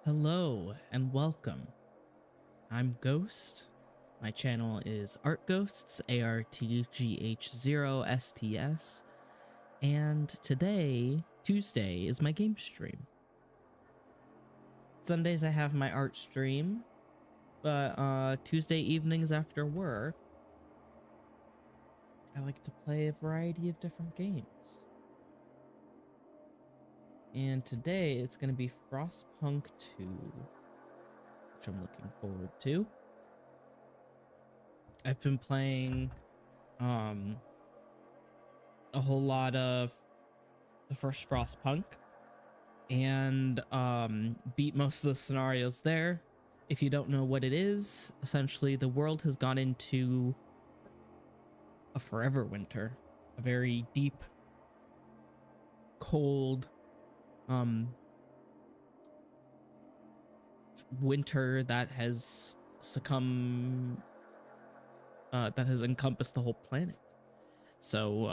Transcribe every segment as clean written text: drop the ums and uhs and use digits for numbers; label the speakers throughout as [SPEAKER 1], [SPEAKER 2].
[SPEAKER 1] Hello and welcome. I'm Ghost. My channel is ArtGhosts, ARTGH0STS, and today, Tuesday, is my game stream. Sundays I have my art stream, but Tuesday evenings after work, I like to play a variety of different games. And today it's going to be Frostpunk 2, which I'm looking forward to. I've been playing a whole lot of the first Frostpunk and beat most of the scenarios there. If you don't know what it is, essentially the world has gone into a forever winter, a very deep, cold winter that has encompassed the whole planet. So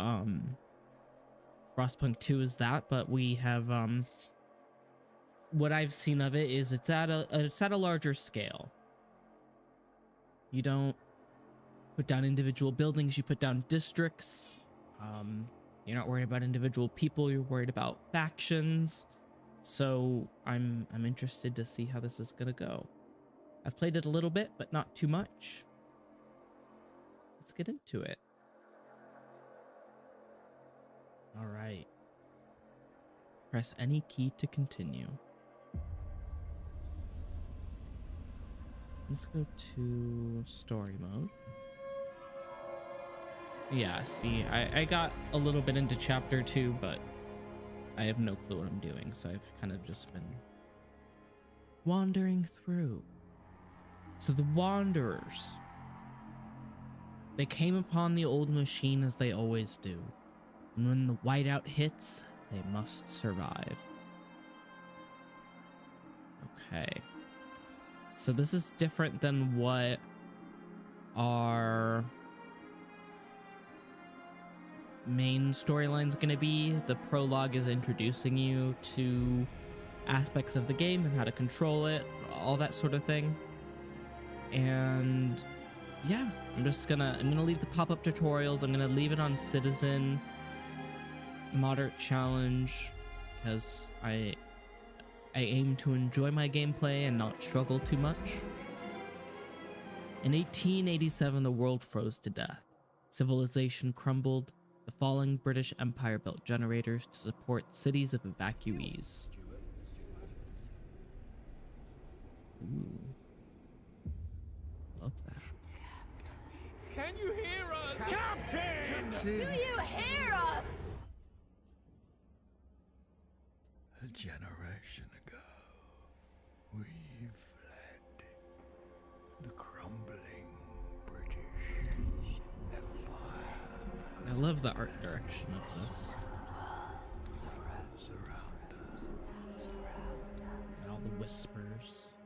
[SPEAKER 1] Frostpunk 2 is that, but we have what I've seen of it is it's at a larger scale. You don't put down individual buildings, you put down districts. You're not worried about individual people, you're worried about factions. So I'm interested to see how this is gonna go. I've played it a little bit, but not too much. Let's get into it. All right. Press any key to continue. Let's go to story mode. Yeah, see, I got a little bit into chapter 2, but I have no clue what I'm doing, so I've kind of just been wandering through. So the Wanderers, they came upon the old machine as they always do, and when the whiteout hits, they must survive. Okay. So this is different than what our main storyline's gonna be. The prologue is introducing you to aspects of the game and how to control it, all that sort of thing. And yeah, I'm gonna leave the pop-up tutorials. I'm gonna leave it on Citizen, Moderate Challenge, because I aim to enjoy my gameplay and not struggle too much. In 1887, the world froze to death. Civilization crumbled. The falling British Empire built generators to support cities of evacuees. Ooh. Love that.
[SPEAKER 2] Can you hear us? Captain!
[SPEAKER 3] Do you hear us?
[SPEAKER 4] A generation ago, we fled the crumbling British Empire.
[SPEAKER 1] I love the art direction of this. And all the whispers.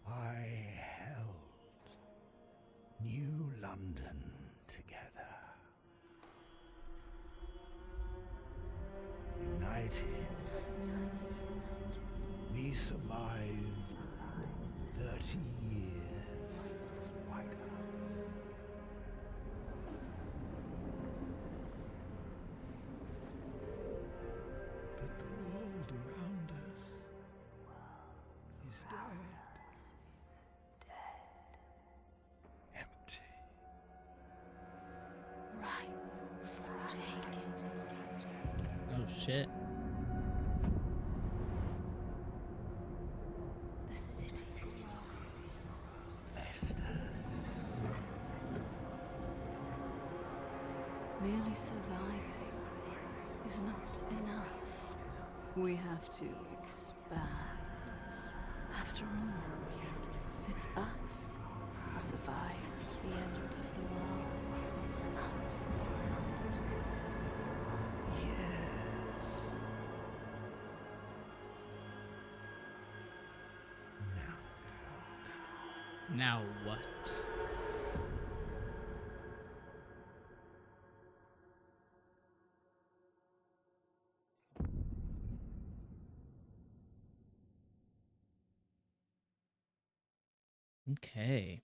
[SPEAKER 4] I held New London together. United, we survived 30 years of whiteouts. But the world around us is dead. Empty.
[SPEAKER 3] Right for taking.
[SPEAKER 1] Oh shit.
[SPEAKER 3] The city grows.
[SPEAKER 4] Festus.
[SPEAKER 3] Merely surviving is not enough. We have to expand. After all, it's us who survived the end of the world. It's us who survived.
[SPEAKER 4] Yes. Now
[SPEAKER 1] Now
[SPEAKER 4] what?
[SPEAKER 1] what? Okay.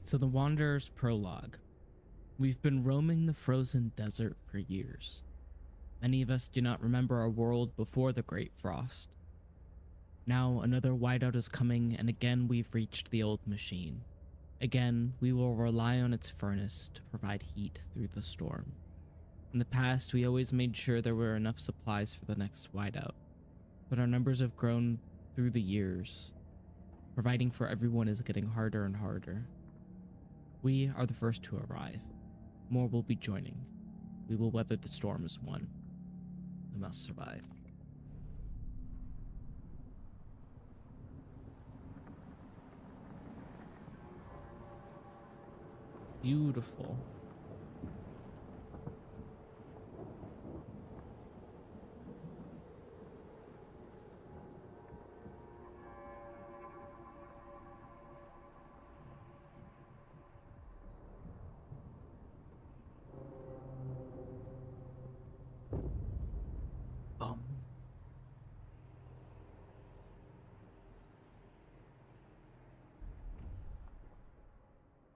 [SPEAKER 1] So the Wanderer's Prologue. We've been roaming the frozen desert for years. Many of us do not remember our world before the Great Frost. Now another whiteout is coming, and again we've reached the old machine. Again, we will rely on its furnace to provide heat through the storm. In the past, we always made sure there were enough supplies for the next whiteout, but our numbers have grown through the years. Providing for everyone is getting harder and harder. We are the first to arrive. More will be joining. We will weather the storm as one. We must survive. Beautiful.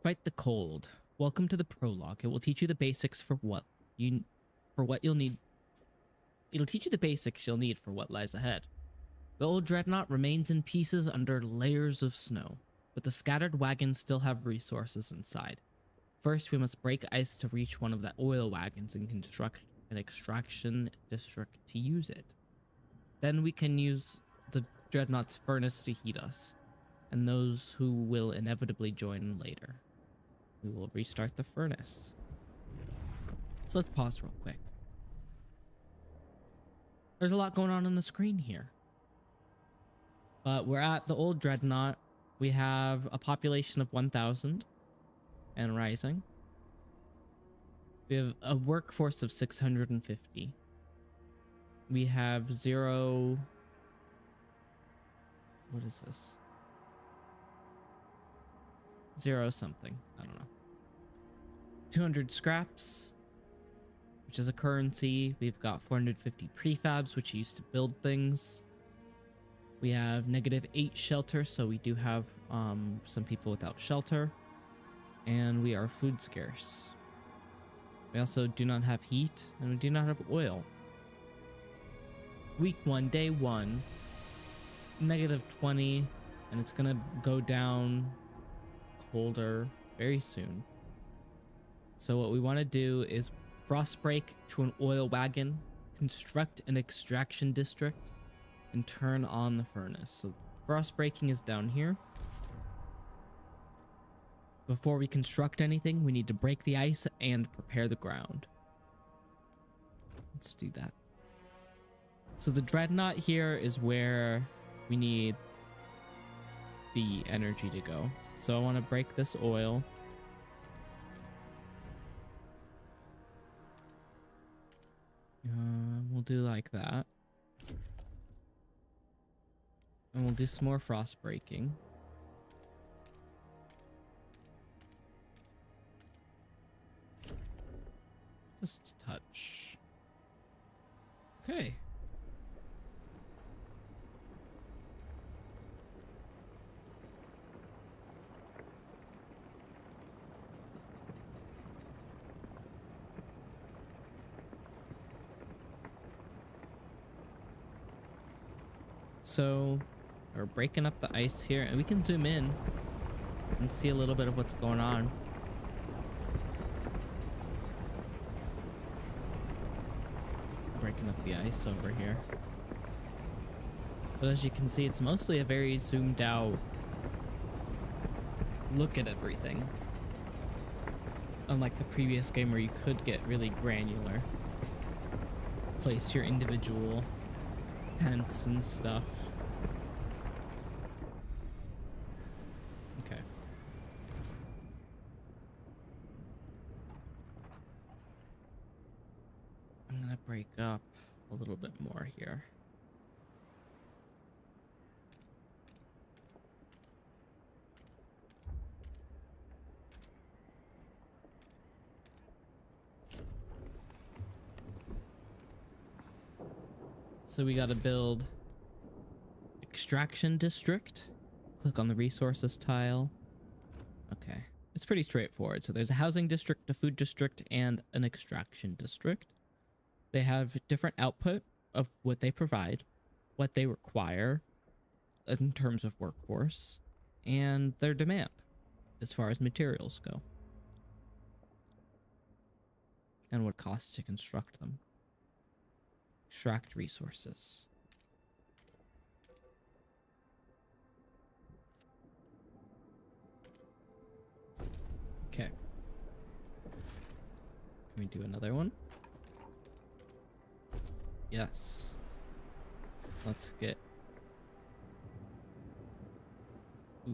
[SPEAKER 1] Fight the cold. Welcome to the prologue. It will teach you the basics for what you'll need. It'll teach you the basics you'll need for what lies ahead. The old dreadnought remains in pieces under layers of snow, but the scattered wagons still have resources inside. First, we must break ice to reach one of the oil wagons and construct an extraction district to use it. Then we can use the dreadnought's furnace to heat us, and those who will inevitably join later. We will restart the furnace. So let's pause real quick. There's a lot going on the screen here. But we're at the old dreadnought. We have a population of 1,000 and rising. We have a workforce of 650. We have 0... What is this? 0 something. I don't know. 200 scraps, which is a currency. We've got 450 prefabs, which you used to build things. We have -8 shelter, so we do have some people without shelter. And we are food scarce. We also do not have heat, and we do not have oil. Week 1, day 1, -20, and it's gonna go down colder very soon. So what we want to do is frost break to an oil wagon, construct an extraction district, and turn on the furnace. So frost breaking is down here. Before we construct anything, we need to break the ice and prepare the ground. Let's do that. So the dreadnought here is where we need the energy to go. So I want to break this oil. We'll do like that. And we'll do some more frost breaking. Just a touch. Okay. So we're breaking up the ice here, and we can zoom in and see a little bit of what's going on. Breaking up the ice over here. But as you can see, it's mostly a very zoomed out look at everything. Unlike the previous game where you could get really granular. Place your individual tents and stuff. Okay. I'm gonna break up a little bit more here. So we got to build extraction district. Click on the resources tile. Okay, it's pretty straightforward. So there's a housing district, a food district, and an extraction district. They have different output of what they provide, what they require in terms of workforce, and their demand as far as materials go, and what costs to construct them. Extract resources. Okay. Can we do another one? Yes. Let's get... Ooh.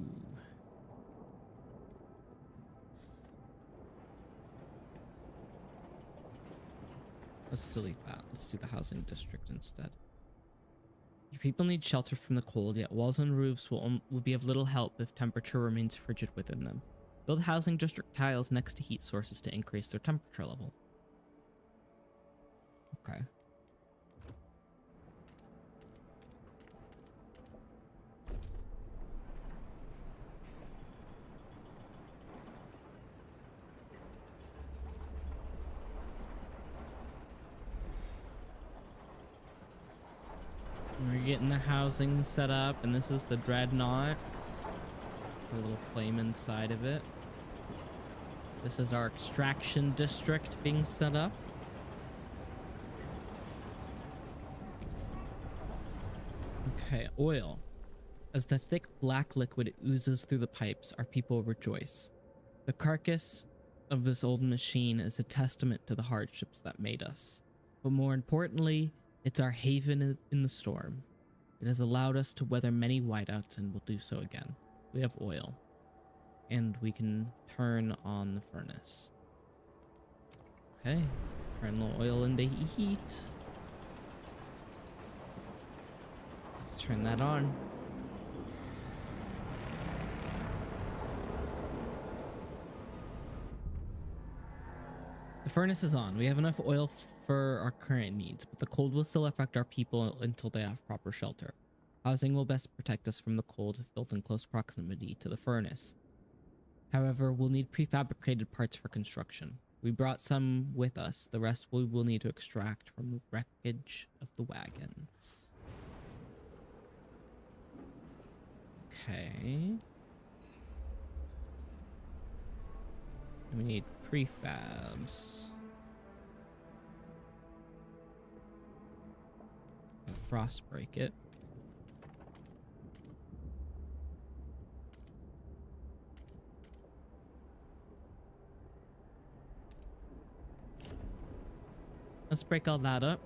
[SPEAKER 1] Let's delete that. Let's do the housing district instead. Your people need shelter from the cold, yet walls and roofs will be of little help if temperature remains frigid within them. Build housing district tiles next to heat sources to increase their temperature level. Okay. We're getting the housing set up, and this is the dreadnought. There's a little flame inside of it. This is our extraction district being set up. Okay, oil. As the thick black liquid oozes through the pipes, our people rejoice. The carcass of this old machine is a testament to the hardships that made us. But more importantly, it's our haven in the storm. It has allowed us to weather many whiteouts and will do so again. We have oil. And we can turn on the furnace. Okay. Turn the oil into heat. Let's turn that on. The furnace is on. We have enough oil for our current needs, but the cold will still affect our people until they have proper shelter. Housing will best protect us from the cold if built in close proximity to the furnace. However, we'll need prefabricated parts for construction. We brought some with us. The rest we will need to extract from the wreckage of the wagons. Okay. We need prefabs. Frost break it. Let's break all that up.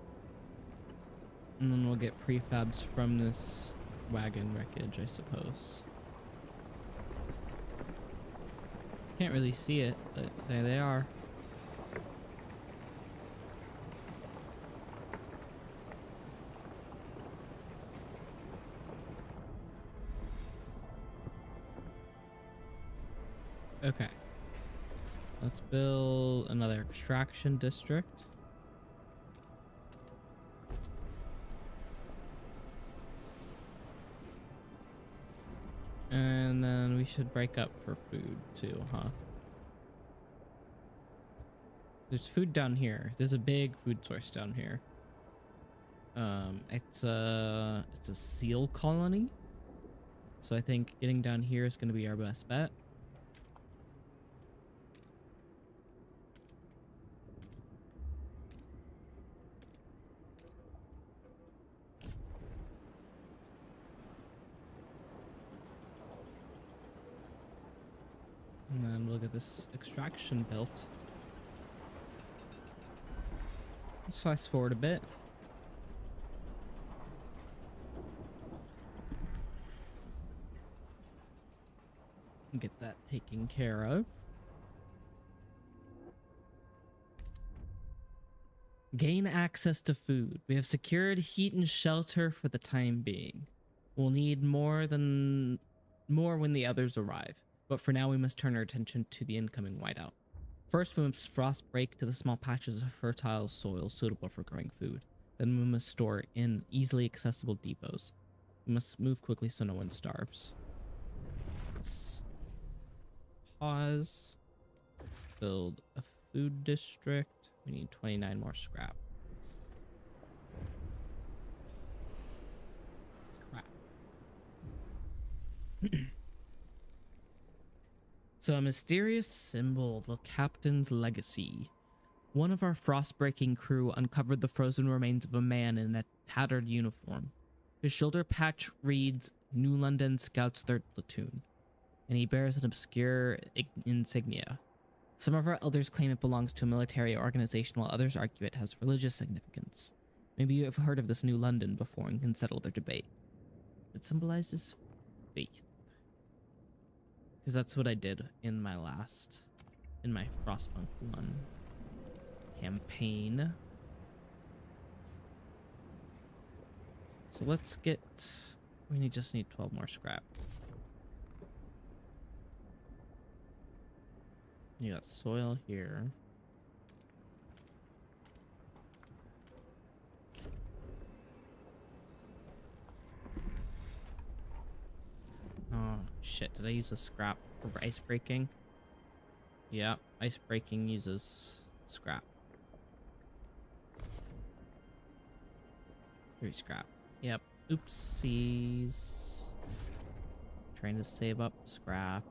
[SPEAKER 1] And then we'll get prefabs from this wagon wreckage, I suppose. Can't really see it, but there they are. Okay. Let's build another extraction district. And then we should break up for food too, huh? There's food down here. There's a big food source down here. It's a seal colony. So I think getting down here is going to be our best bet. And then we'll get this extraction built. Let's fast forward a bit. Get that taken care of. Gain access to food. We have secured heat and shelter for the time being. We'll need more when the others arrive. But for now, we must turn our attention to the incoming whiteout. First, we must frost break to the small patches of fertile soil suitable for growing food. Then we must store in easily accessible depots. We must move quickly so no one starves. Let's pause. Build a food district. We need 29 more scrap. Crap. So a mysterious symbol, the captain's legacy. One of our frost-breaking crew uncovered the frozen remains of a man in a tattered uniform. His shoulder patch reads New London Scouts 3rd Platoon, and he bears an obscure insignia. Some of our elders claim it belongs to a military organization, while others argue it has religious significance. Maybe you have heard of this New London before and can settle their debate. It symbolizes faith. Because that's what I did in my Frostpunk 1 campaign. So let's get, we just need 12 more scrap. You got soil here. Oh shit, did I use a scrap for ice breaking? Yeah, ice breaking uses scrap. 3 scrap. Yep, oopsies. Trying to save up scrap.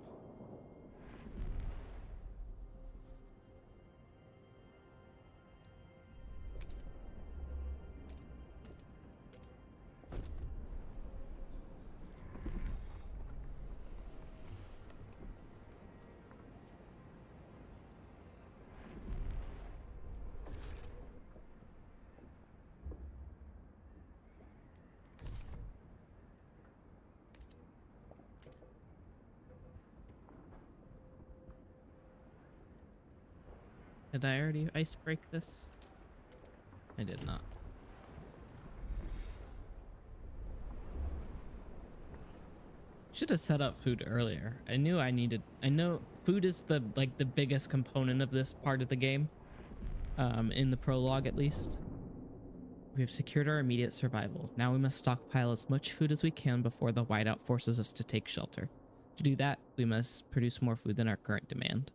[SPEAKER 1] Did I already ice break this? I did not. Should have set up food earlier. I know food is the biggest component of this part of the game. In the prologue at least. We have secured our immediate survival. Now we must stockpile as much food as we can before the whiteout forces us to take shelter. To do that, we must produce more food than our current demand.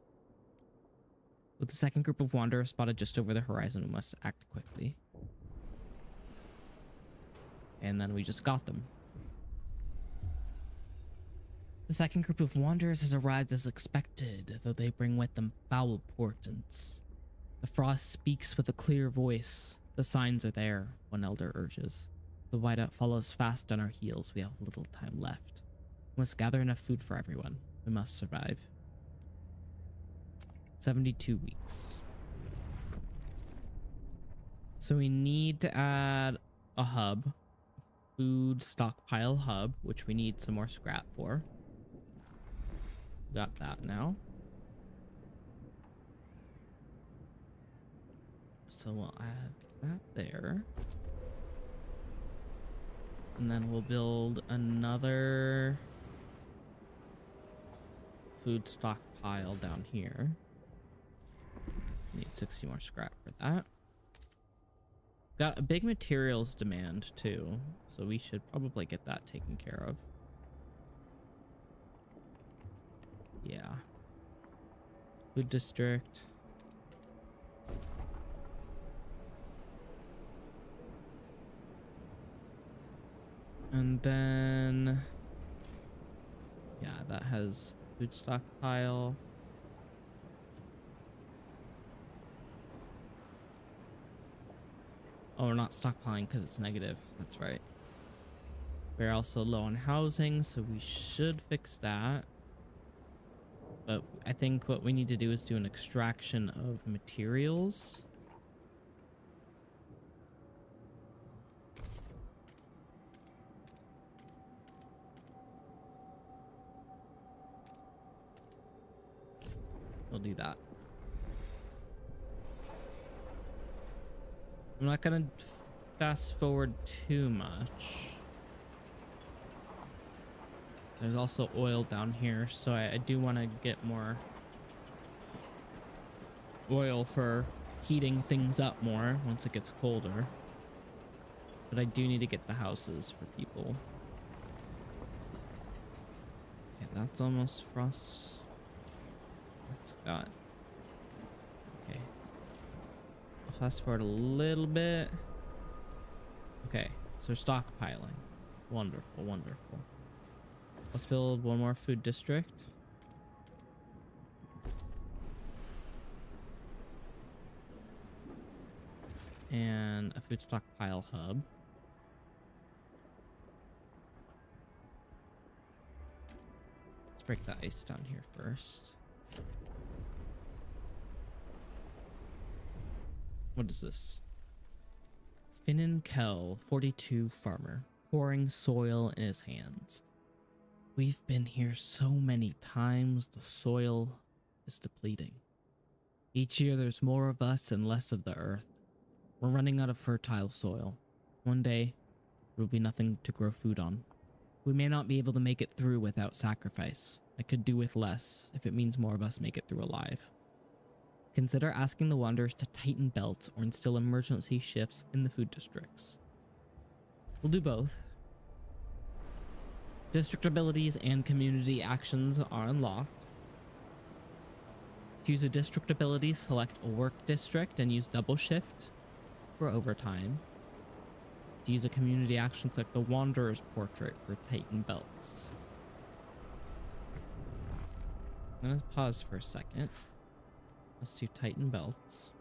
[SPEAKER 1] With the second group of wanderers spotted just over the horizon, we must act quickly. And then we just got them. The second group of wanderers has arrived as expected, though they bring with them foul portents. The frost speaks with a clear voice. The signs are there, one elder urges. The whiteout follows fast on our heels. We have little time left. We must gather enough food for everyone. We must survive. 72 weeks. So we need to add a hub, food stockpile hub, which we need some more scrap for. Got that now. So we'll add that there. And then we'll build another food stockpile down here. Need 60 more scrap for that. Got a big materials demand too, so we should probably get that taken care of. Yeah. Food district. And then, yeah, that has food stockpile. Oh, we're not stockpiling because it's negative. That's right. We're also low on housing, so we should fix that. But I think what we need to do is do an extraction of materials. We'll do that. I'm not gonna fast forward too much. There's also oil down here, so I do want to get more oil for heating things up more once it gets colder. But I do need to get the houses for people. Okay, that's almost frost. It's got. Okay. I'll fast forward a little bit. Okay, so stockpiling. Wonderful, wonderful. Let's build one more food district. And a food stockpile hub. Let's break the ice down here first. What is this? Finnan Kell, 42 farmer, pouring soil in his hands. We've been here so many times, the soil is depleting. Each year there's more of us and less of the earth. We're running out of fertile soil. One day, there will be nothing to grow food on. We may not be able to make it through without sacrifice. I could do with less if it means more of us make it through alive. Consider asking the Wanderers to tighten belts or instill emergency shifts in the food districts. We'll do both. District abilities and community actions are unlocked. To use a district ability, select a work district and use double shift for overtime. To use a community action, click the Wanderer's portrait for tighten belts. I'm gonna pause for a second. Let's do tighten belts.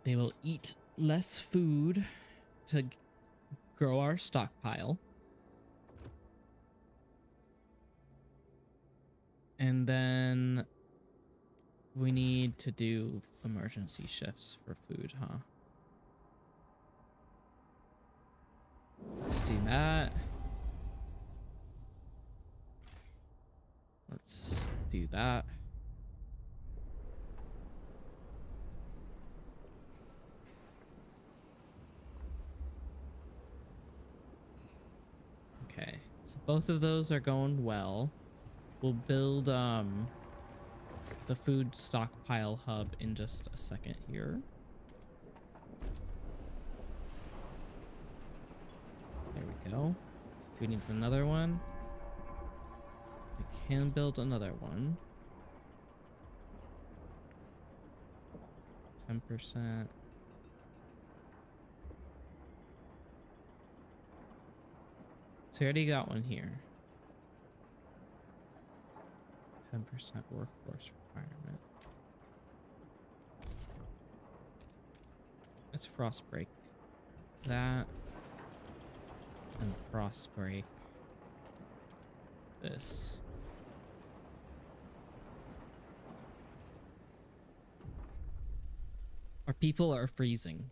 [SPEAKER 1] They will eat less food to grow our stockpile. And then we need to do emergency shifts for food, huh? Let's do that. Let's do that. Okay, so both of those are going well. We'll build the food stockpile hub in just a second here. There we go. We need another one. We can build another one. 10%. So I already got one here. 10% workforce requirement. Let's frost break that. And frost break this. Our people are freezing.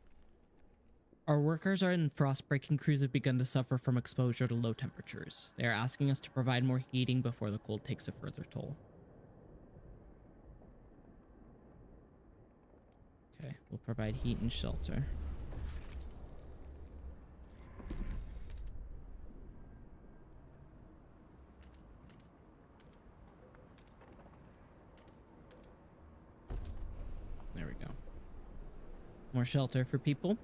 [SPEAKER 1] Our workers are in frost-breaking crews have begun to suffer from exposure to low temperatures. They are asking us to provide more heating before the cold takes a further toll. Okay, we'll provide heat and shelter. There we go. More shelter for people.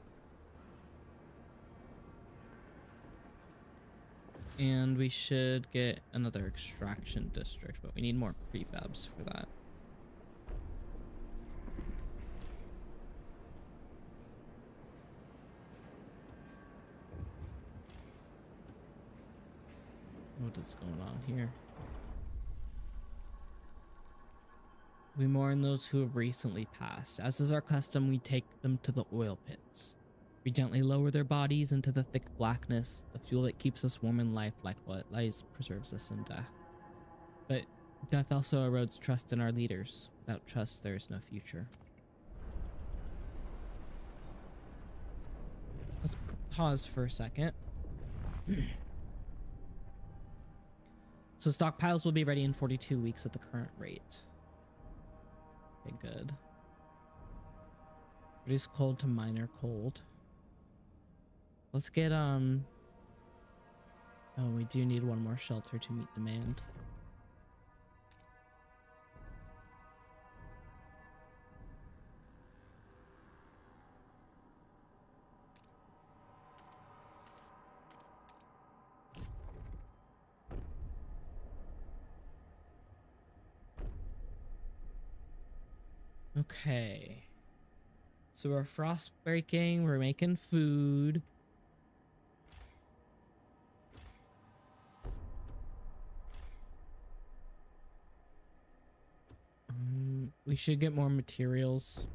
[SPEAKER 1] And we should get another extraction district, but we need more prefabs for that. What is going on here? We mourn those who have recently passed. As is our custom, we take them to the oil pits. We gently lower their bodies into the thick blackness, the fuel that keeps us warm in life, like what lies preserves us in death. But death also erodes trust in our leaders. Without trust, there is no future. Let's pause for a second. So stockpiles will be ready in 42 weeks at the current rate. Okay, good. Reduce cold to minor cold. Let's get, oh, we do need one more shelter to meet demand. Okay. So we're frost breaking, we're making food. We should get more materials.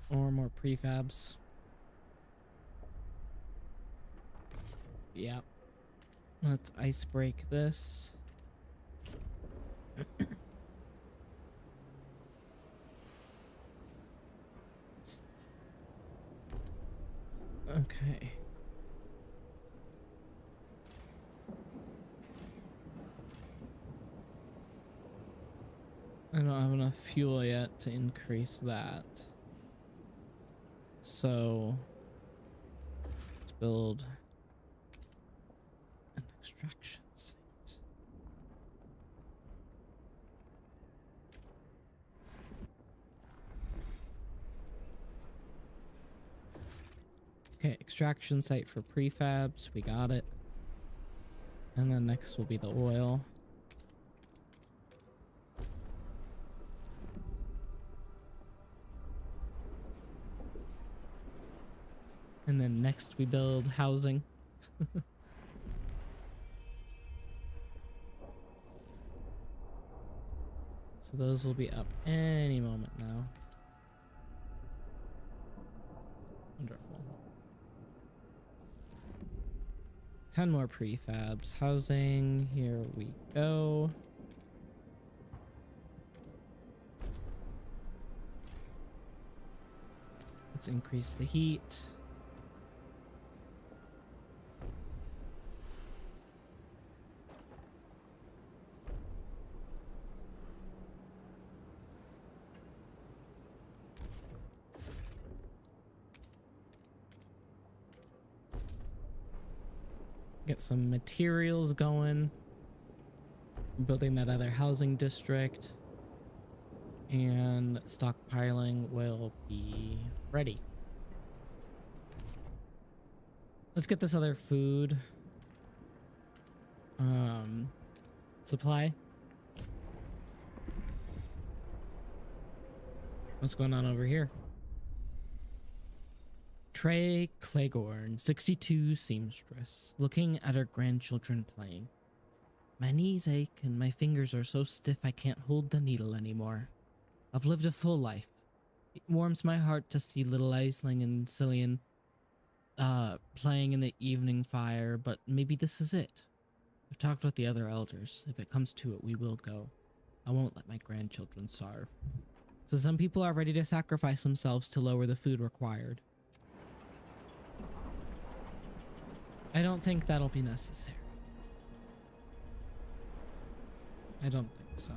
[SPEAKER 1] Or more prefabs. Yep. Let's ice break this. Okay. I don't have enough fuel yet to increase that. So let's build an extraction site. Okay, extraction site for prefabs. We got it. And then next will be the oil. And then next we build housing. So those will be up any moment now. Wonderful. 10 more prefabs. Housing, here we go. Let's increase the heat. Get some materials going. Building that other housing district. And stockpiling will be ready. Let's get this other food supply. What's going on over here? Trey Claghorn, 62, seamstress, looking at her grandchildren playing. My knees ache and my fingers are so stiff I can't hold the needle anymore. I've lived a full life. It warms my heart to see little Aisling and Cillian playing in the evening fire, but maybe this is it. I've talked with the other elders. If it comes to it, we will go. I won't let my grandchildren starve. So some people are ready to sacrifice themselves to lower the food required. I don't think that'll be necessary. I don't think so.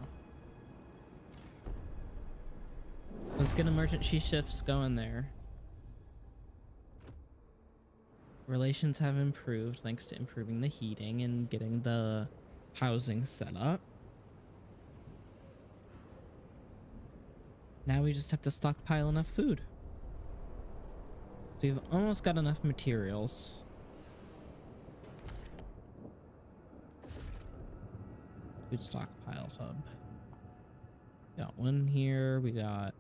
[SPEAKER 1] Let's get emergency shifts going there. Relations have improved thanks to improving the heating and getting the housing set up. Now we just have to stockpile enough food. So we've almost got enough materials. Food stockpile hub. Got one here. We got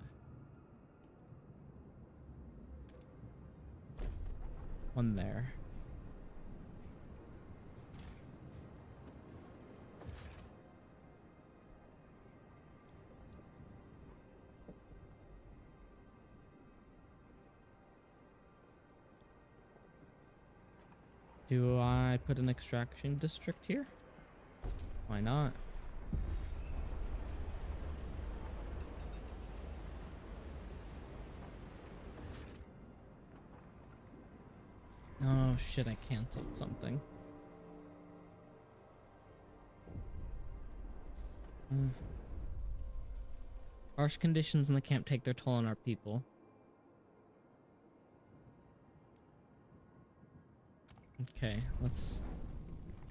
[SPEAKER 1] one there. Do I put an extraction district here? Why not? Oh shit, I canceled something. Harsh conditions in the camp take their toll on our people. Okay, let's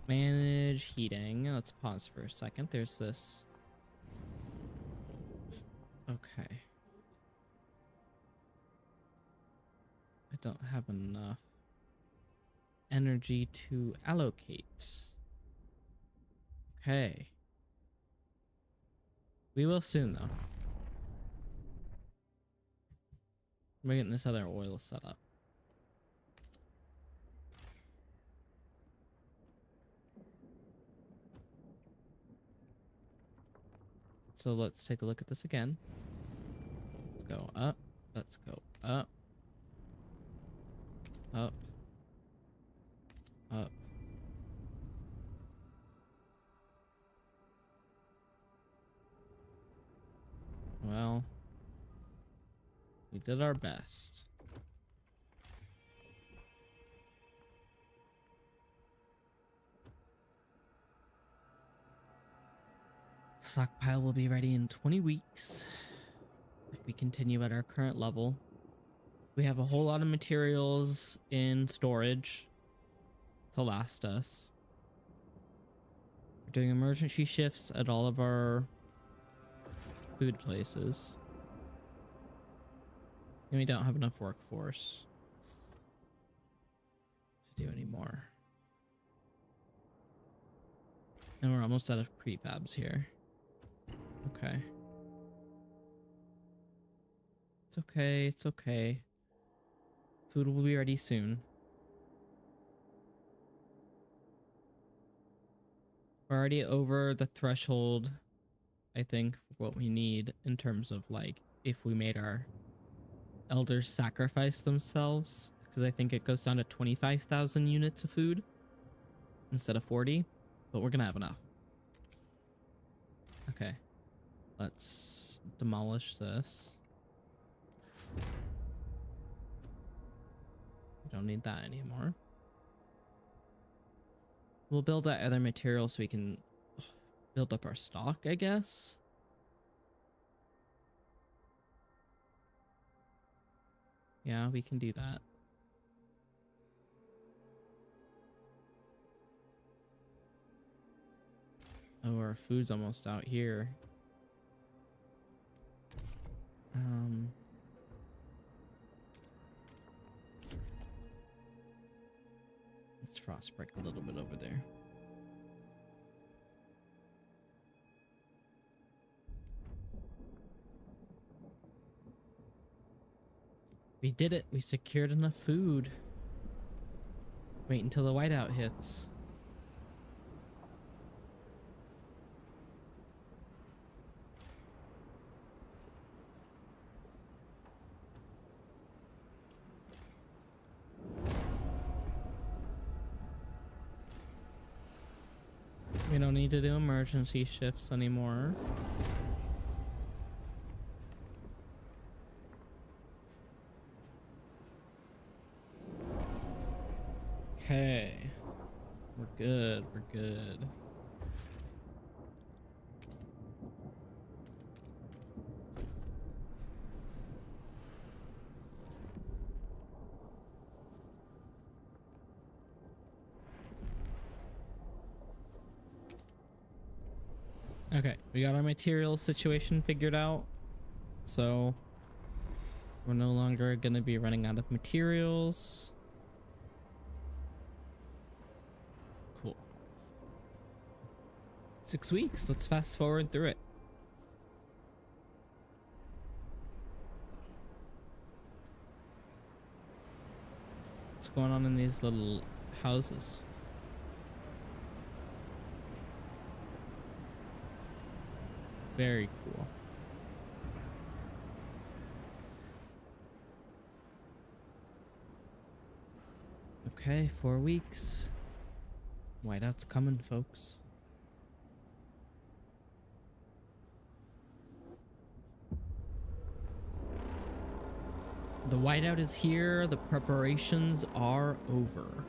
[SPEAKER 1] manage heating. Let's pause for a second. There's this. Okay. I don't have enough energy to allocate. Okay. We will soon, though. We're getting this other oil set up. So let's take a look at this again. Let's go up. Let's go up. Up. Up. Well, we did our best. Stockpile will be ready in 20 weeks if we continue at our current level. We have a whole lot of materials in storage to last us. We're doing emergency shifts at all of our food places. And we don't have enough workforce to do any more. And we're almost out of prefabs here. Okay. It's okay, it's okay. Food will be ready soon. We're already over the threshold, I think, for what we need in terms of, like, if we made our elders sacrifice themselves, because I think it goes down to 25,000 units of food instead of 40, but we're gonna have enough. Okay, let's demolish this. We don't need that anymore. We'll build that other material so we can build up our stock, I guess. Yeah, we can do that. Oh, our food's almost out here. Let's frost break a little bit over there. We did it. We secured enough food. Wait until the whiteout hits. We don't need to do emergency shifts anymore. Okay. We're good. We're good. Okay, we got our material situation figured out. So we're no longer going to be running out of materials. Cool. 6 weeks. Let's fast forward through it. What's going on in these little houses? Very cool. Okay, 4 weeks. Whiteout's coming, folks. The whiteout is here. The preparations are over.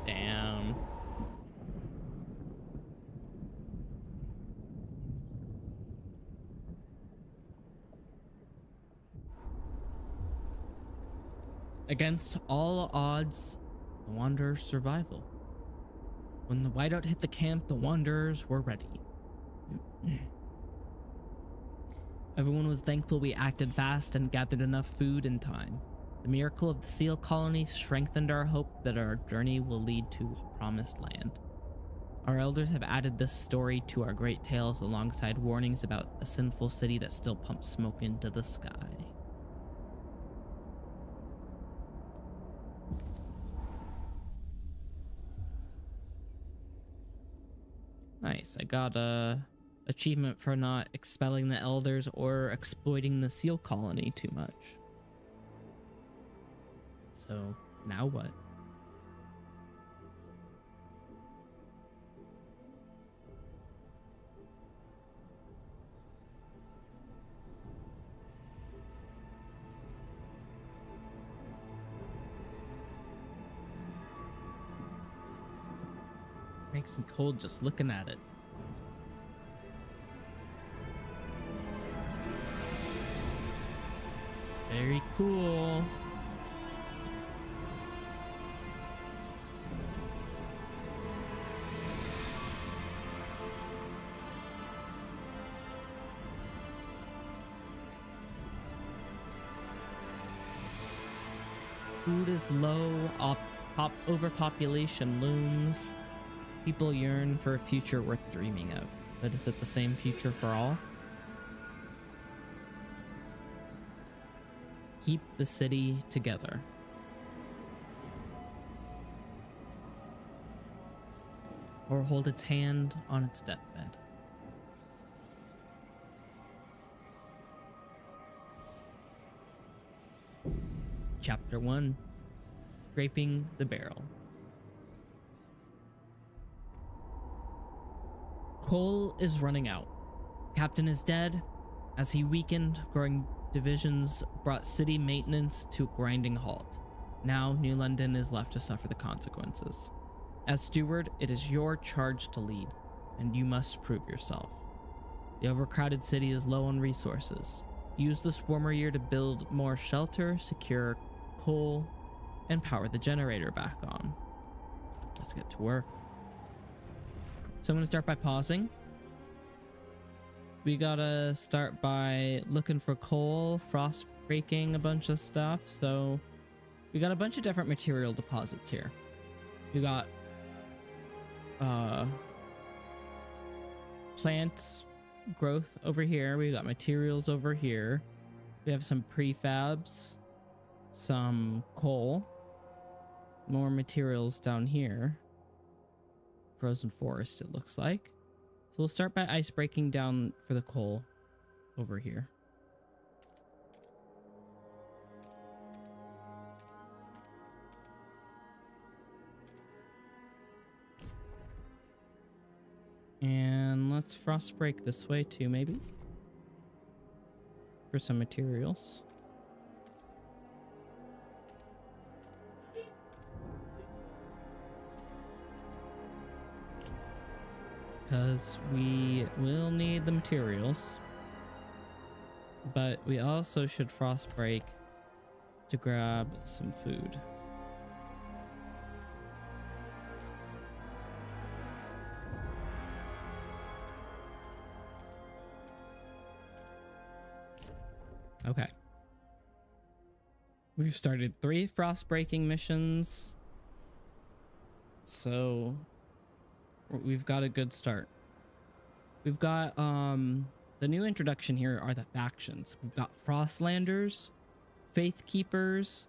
[SPEAKER 1] Damn. Against all odds, the Wanderer's survival. When the whiteout hit the camp, the Wanderers were ready. Everyone was thankful we acted fast and gathered enough food in time. The miracle of the seal colony strengthened our hope that our journey will lead to a promised land. Our elders have added this story to our great tales alongside warnings about a sinful city that still pumps smoke into the sky. Nice. I got a achievement for not expelling the elders or exploiting the seal colony too much. So now what? Makes me cold just looking at it. Very cool. Food is low, overpopulation looms. People yearn for a future worth dreaming of. But is it the same future for all? Keep the city together. Or hold its hand on its deathbed. Chapter 1. Scraping the Barrel. Coal is running out. Captain is dead. As he weakened, growing divisions brought city maintenance to a grinding halt. Now, New London is left to suffer the consequences. As steward, it is your charge to lead, and you must prove yourself. The overcrowded city is low on resources. Use this warmer year to build more shelter, secure coal, and power the generator back on. Let's get to work. So I'm going to start by pausing. We gotta start by looking for coal, frost breaking a bunch of stuff. So we got a bunch of different material deposits here. We got plant growth over here. We got materials over here. We have some prefabs, some coal, more materials down here. Frozen forest, it looks like. So we'll start by ice breaking down for the coal over here. And let's frost break this way too, maybe, for some materials. Because we will need the materials, but we also should frost break to grab some food. Okay. We've started 3 frost breaking missions, so we've got a good start. We've got the new introduction here are the factions. We've got Frostlanders, Faith Keepers,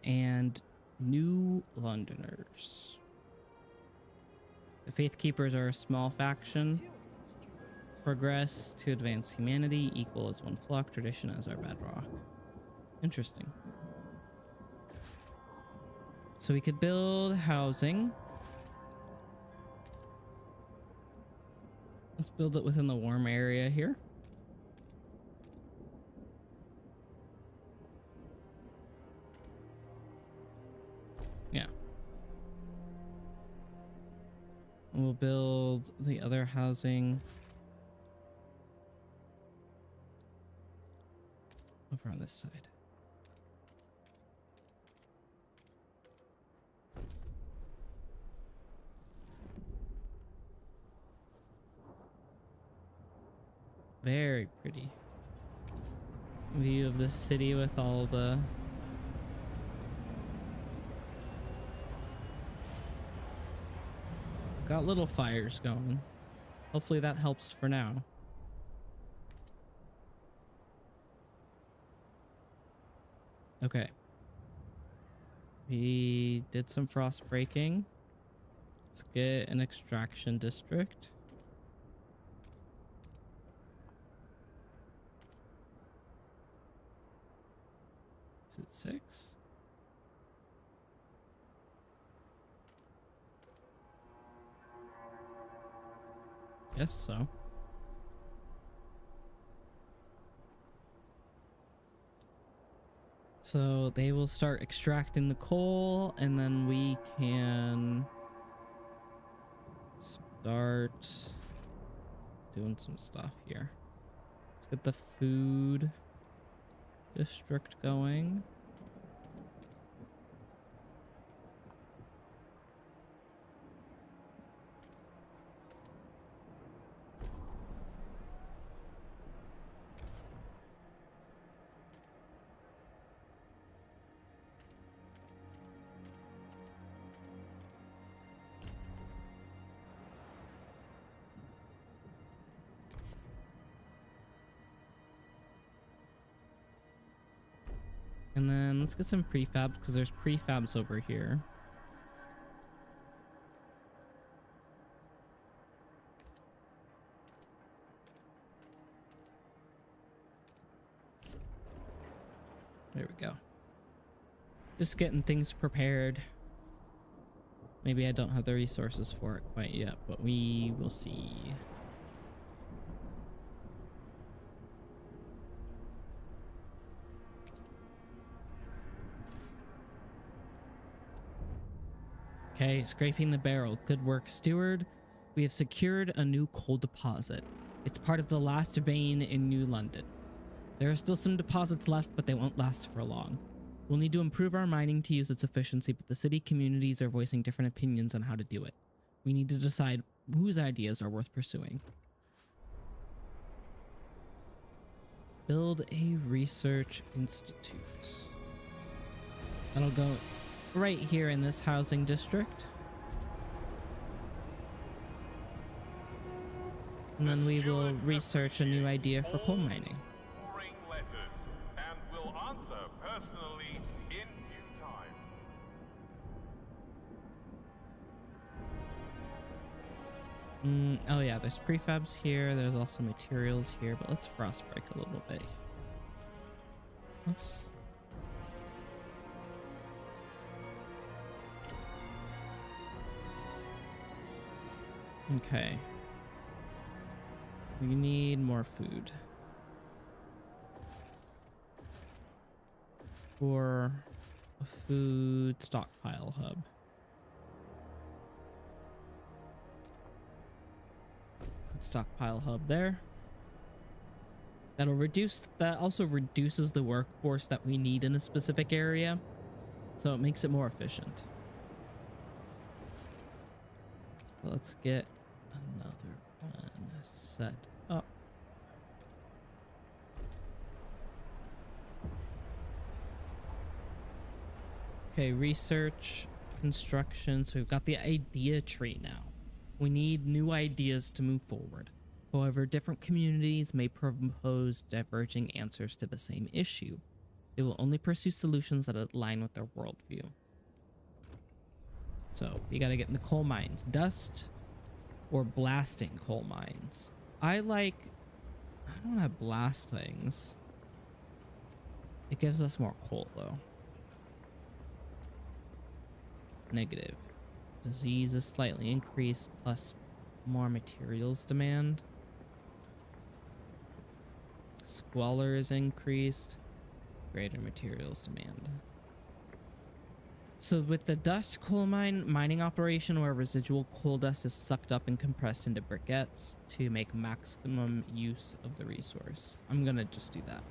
[SPEAKER 1] and New Londoners. The Faith Keepers are a small faction. Progress to advance humanity, equal as one flock, tradition as our bedrock. Interesting. So we could build housing. Let's build it within the warm area here. Yeah. We'll build the other housing over on this side. Very pretty view of the city with all the got little fires going. Hopefully that helps for now. Okay. We did some frost breaking. Let's get an extraction district. Is it 6? Guess so. So they will start extracting the coal, and then we can start doing some stuff here. Let's get the food district going. And then let's get some prefabs because there's prefabs over here. There we go. Just getting things prepared. Maybe I don't have the resources for it quite yet, but we will see. Okay, scraping the barrel. Good work, steward. We have secured a new coal deposit. It's part of the last vein in New London. There are still some deposits left, but they won't last for long. We'll need to improve our mining to use its efficiency, but the city communities are voicing different opinions on how to do it. We need to decide whose ideas are worth pursuing. Build a research institute. That'll go right here in this housing district. And then we will research a new idea for coal mining.
[SPEAKER 2] Letters and will answer personally in due time.
[SPEAKER 1] Oh yeah, there's prefabs here. There's also materials here, but let's frost break a little bit. Oops. Okay. We need more food. For a food stockpile hub. Food stockpile hub there. That also reduces the workforce that we need in a specific area. So it makes it more efficient. So let's get another one set up. Okay, research, construction. So we've got the idea tree now. We need new ideas to move forward. However, different communities may propose diverging answers to the same issue. They will only pursue solutions that align with their worldview. So you got to get in the coal mines. Dust or blasting coal mines. I don't want to blast things. It gives us more coal though. Negative. Disease is slightly increased plus more materials demand. Squalor is increased. Greater materials demand. So with the dust coal mining operation where residual coal dust is sucked up and compressed into briquettes to make maximum use of the resource. I'm gonna just do that.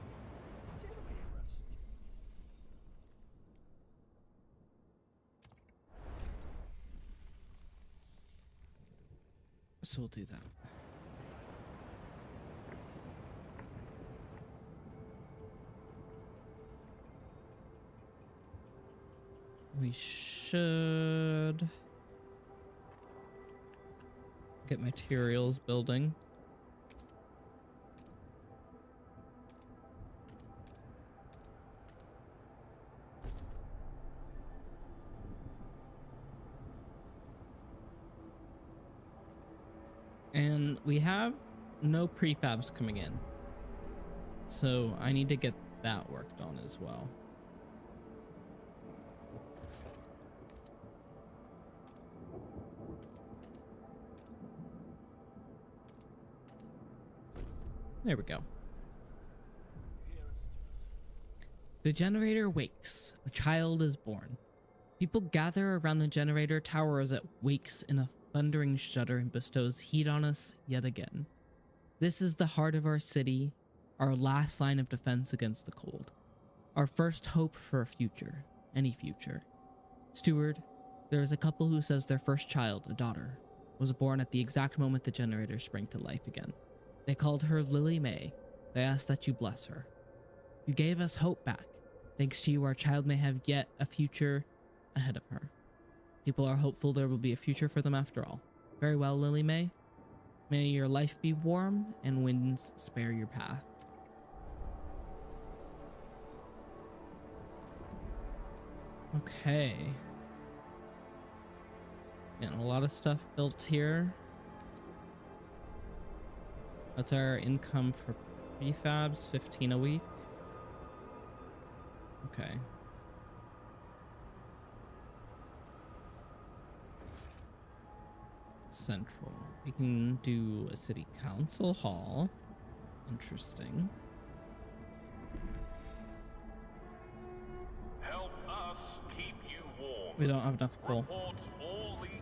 [SPEAKER 1] So we'll do that. We should Get materials building. And we have no prefabs coming in, so I need to get that worked on as well. There we go. The generator wakes. A child is born. People gather around the generator tower as it wakes in a thundering shudder and bestows heat on us yet again. This is the heart of our city, our last line of defense against the cold. Our first hope for a future, any future. Steward, there is a couple who says their first child, a daughter, was born at the exact moment the generator sprang to life again. They called her Lily May. They asked that you bless her. You gave us hope back. Thanks to you, our child may have yet a future ahead of her. People are hopeful there will be a future for them after all. Very well, Lily May. May your life be warm and winds spare your path. Okay. And a lot of stuff built here. What's our income for prefabs? 15 a week. Okay. Central. We can do a city council hall. Interesting.
[SPEAKER 2] Help us keep you warm.
[SPEAKER 1] We don't have enough coal.
[SPEAKER 2] Report all leaks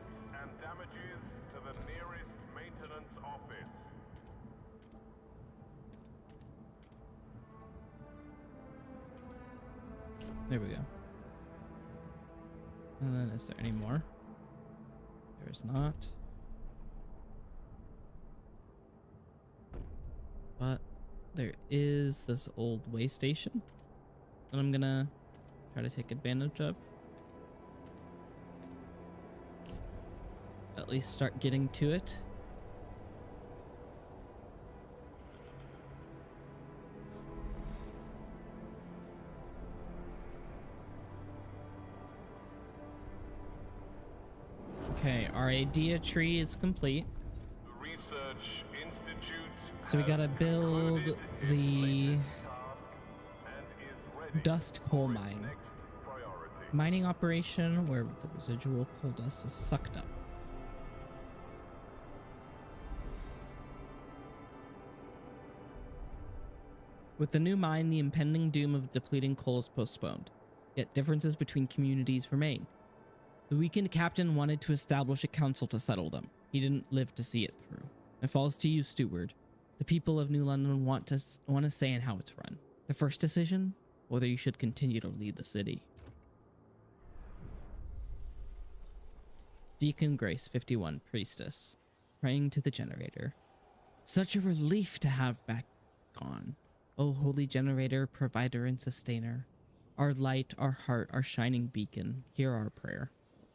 [SPEAKER 2] and damages to the nearest maintenance office.
[SPEAKER 1] There we go. And then is there any more? There's not. But there is this old way station that I'm gonna try to take advantage of. At least start getting to it. Okay, our idea tree is complete.
[SPEAKER 2] The Research Institute
[SPEAKER 1] So we gotta build the dust coal mine. Mining operation where the residual coal dust is sucked up. With the new mine, the impending doom of depleting coal is postponed. Yet differences between communities remain. The weakened captain wanted to establish a council to settle them. He didn't live to see it through. It falls to you, steward. The people of New London want a say in how it's run. The first decision, whether you should continue to lead the city. Deacon Grace 51, priestess, praying to the generator. Such a relief to have back on. O holy generator, provider and sustainer. Our light, our heart, our shining beacon, hear our prayer.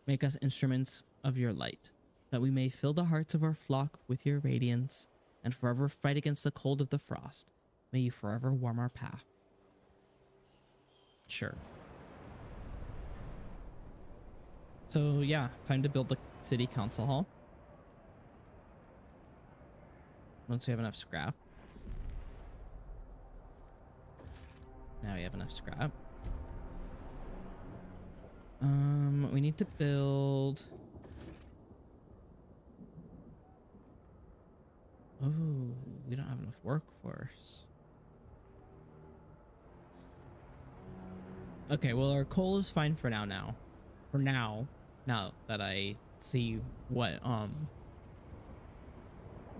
[SPEAKER 1] Make us instruments of your light, that we may fill the hearts of our flock with your radiance, and forever fight against the cold of the frost. May you forever warm our path. Sure. So yeah, time to build the city council hall. Once we have enough scrap. Now we have enough scrap. We need to build... Oh, we don't have enough workforce. Okay, well our coal is fine for now. For now that I see what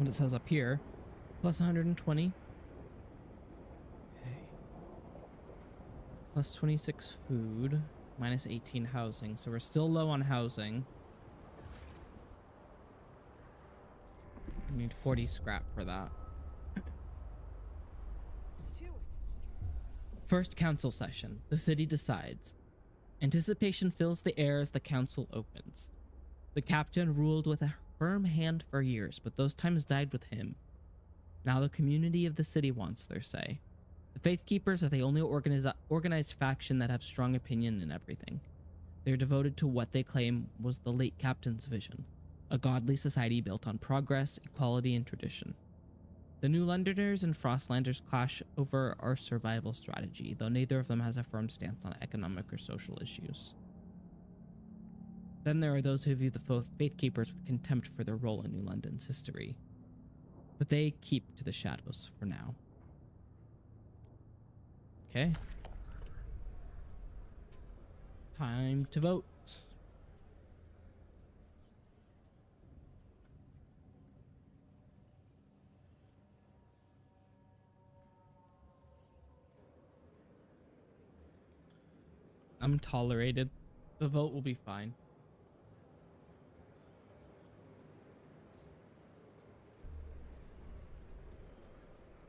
[SPEAKER 1] it says up here. Plus 120. Okay. Plus 26 food. Minus 18 housing. So we're still low on housing. We need 40 scrap for that. First council session. The city decides. Anticipation fills the air as the council opens. The captain ruled with a firm hand for years, but those times died with him. Now the community of the city wants their say. The Faith Keepers are the only organized faction that have strong opinion in everything. They're devoted to what they claim was the late captain's vision, a godly society built on progress, equality, and tradition. The New Londoners and Frostlanders clash over our survival strategy, though neither of them has a firm stance on economic or social issues. Then there are those who view the Faith Keepers with contempt for their role in New London's history. But they keep to the shadows for now. Okay. Time to vote. I'm tolerated. The vote will be fine.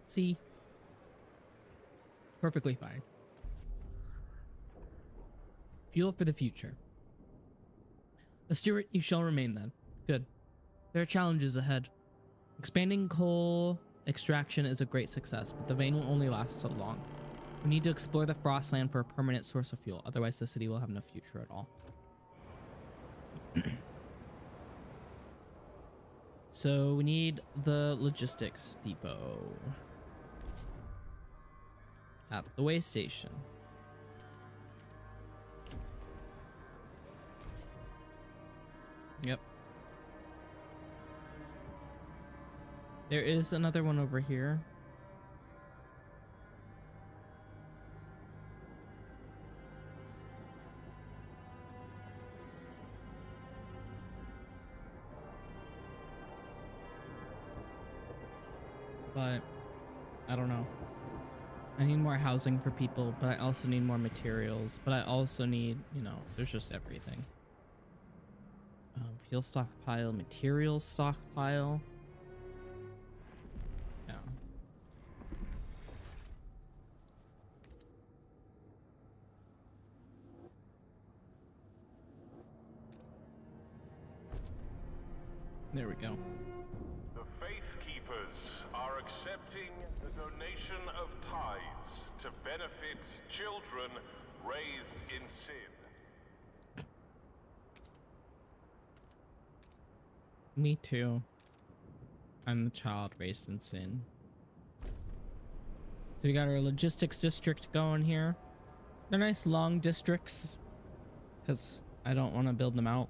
[SPEAKER 1] See? Perfectly fine. Fuel for the future. A steward you shall remain then. Good. There are challenges ahead. Expanding coal extraction is a great success, but the vein will only last so long. We need to explore the Frostland for a permanent source of fuel, otherwise the city will have no future at all. So we need the logistics depot at the way station. Yep. There is another one over here. But I don't know. I need more housing for people, but I also need more materials. But I also need, you know, there's just everything. Fuel stockpile, materials stockpile. Yeah. There we go.
[SPEAKER 2] The Faith Keepers are accepting the donation of tithes to benefit children raised in sin.
[SPEAKER 1] Me too. I'm the child raised in sin. So we got our logistics district going here. They're nice long districts because I don't want to build them out.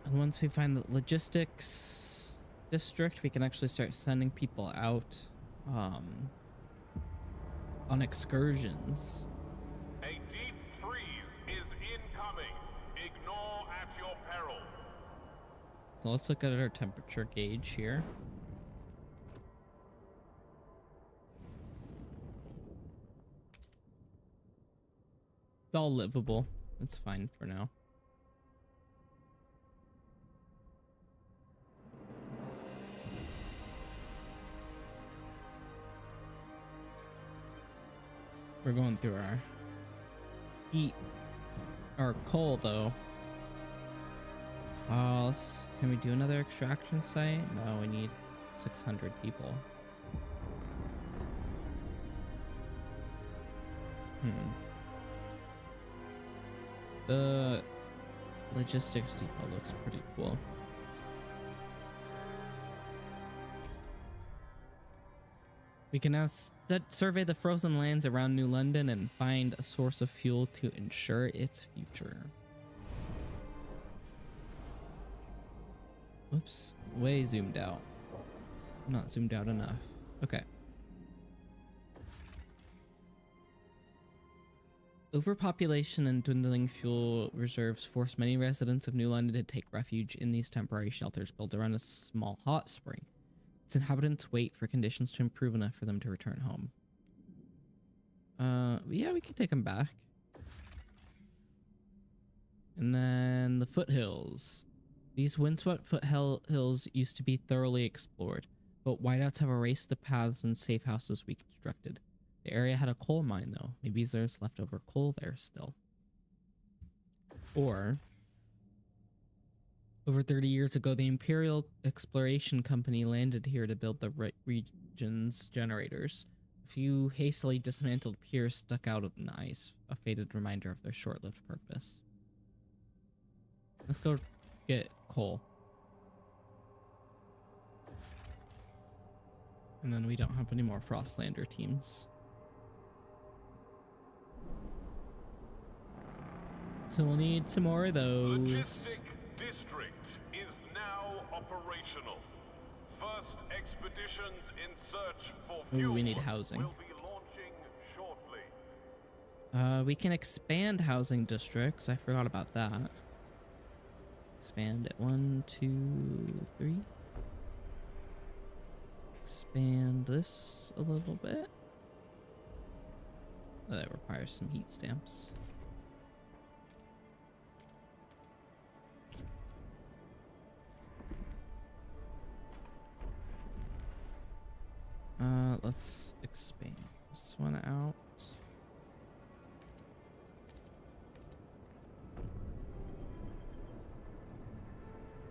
[SPEAKER 1] And once we find the logistics district, we can actually start sending people out on excursions.
[SPEAKER 2] A deep freeze is incoming. Ignore at your peril.
[SPEAKER 1] So let's look at our temperature gauge here. It's all livable. It's fine for now. We're going through our heat, our coal though. Can we do another extraction site? No, we need 600 people. The logistics depot looks pretty cool. We can now survey the frozen lands around New London and find a source of fuel to ensure its future. Oops, way zoomed out. Not zoomed out enough. Okay. Overpopulation and dwindling fuel reserves force many residents of New London to take refuge in these temporary shelters built around a small hot spring. Its inhabitants wait for conditions to improve enough for them to return home. Yeah, we can take them back. And then the foothills. These windswept foothills used to be thoroughly explored, but whiteouts have erased the paths and safe houses we constructed. The area had a coal mine, though. Maybe there's leftover coal there still. Or Over 30 years ago, the Imperial Exploration Company landed here to build the region's generators. A few hastily dismantled piers stuck out of the ice, a faded reminder of their short-lived purpose. Let's go get coal. And then we don't have any more Frostlander teams. So we'll need some more of those.
[SPEAKER 2] Logistic District is now operational. First expeditions in search for fuel
[SPEAKER 1] Ooh, we need housing.
[SPEAKER 2] will be launching shortly.
[SPEAKER 1] We can expand housing districts. I forgot about that. Expand it. 1, 2, 3. Expand this a little bit. Oh, that requires some heat stamps. Let's expand this one out.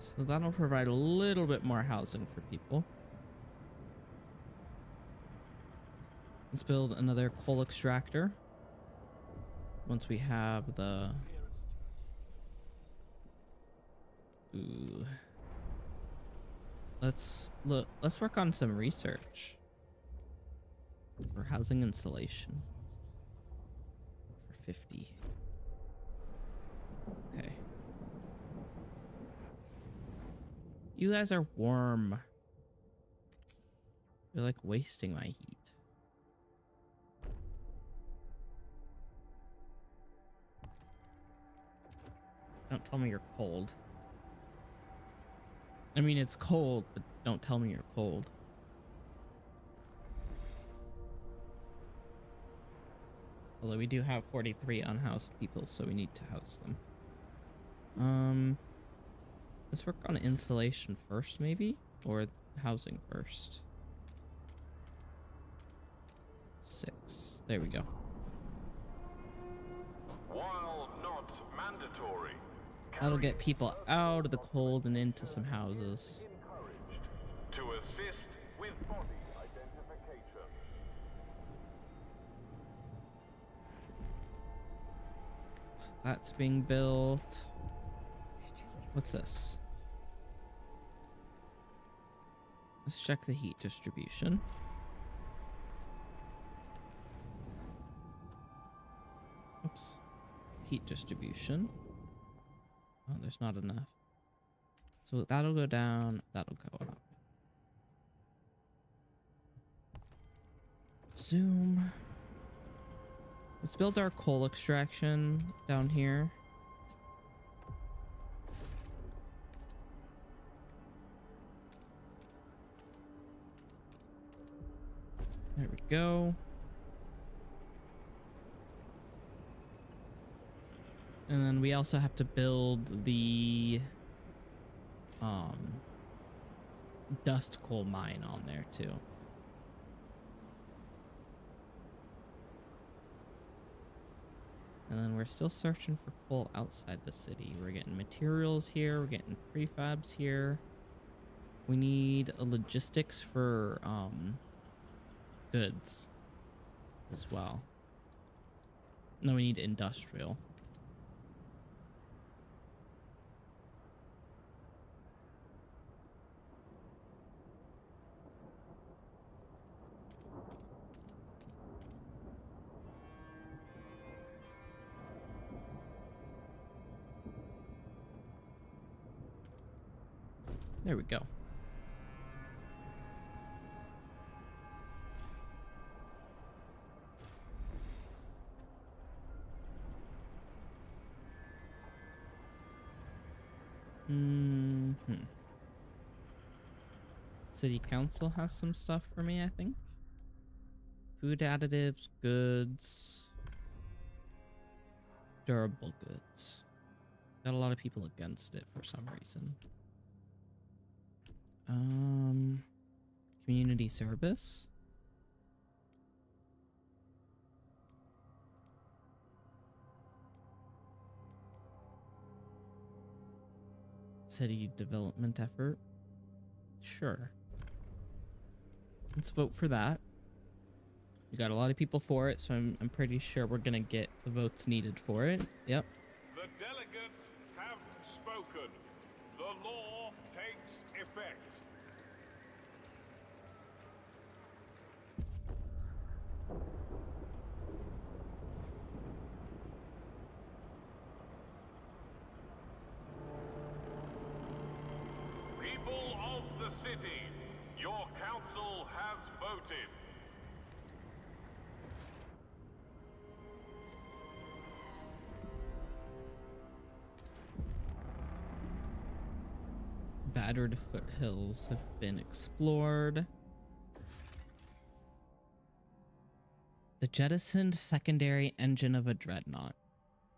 [SPEAKER 1] So that'll provide a little bit more housing for people. Let's build another coal extractor. Once we have the... Ooh. Let's work on some research for housing installation for 50. Okay. You guys are warm. You're like wasting my heat. Don't tell me you're cold. I mean, it's cold, but don't tell me you're cold. Although we do have 43 unhoused people, so we need to house them. Let's work on insulation first, maybe? Or housing first. 6. There we go.
[SPEAKER 2] While not mandatory,
[SPEAKER 1] That'll get people out of the cold and into some houses.
[SPEAKER 2] encouraged to assist with body identification.
[SPEAKER 1] So that's being built. What's this? Let's check the heat distribution. Oops. Heat distribution. Oh, there's not enough. So that'll go down, that'll go up. Zoom. Let's build our coal extraction down here. There we go. And then we also have to build the dust coal mine on there too. And then we're still searching for coal outside the city. We're getting materials here, we're getting prefabs here. We need a logistics for goods as well. No, we need industrial. There we go. City Council has some stuff for me, I think. Food additives, goods, durable goods. Got a lot of people against it for some reason. Community service. City development effort. Sure. Let's vote for that. We got a lot of people for it, so I'm pretty sure we're gonna get the votes needed for it. Yep.
[SPEAKER 2] The delegates have spoken. The law takes effect. People of the city, your council has voted.
[SPEAKER 1] Battered foothills have been explored. The jettisoned secondary engine of a dreadnought.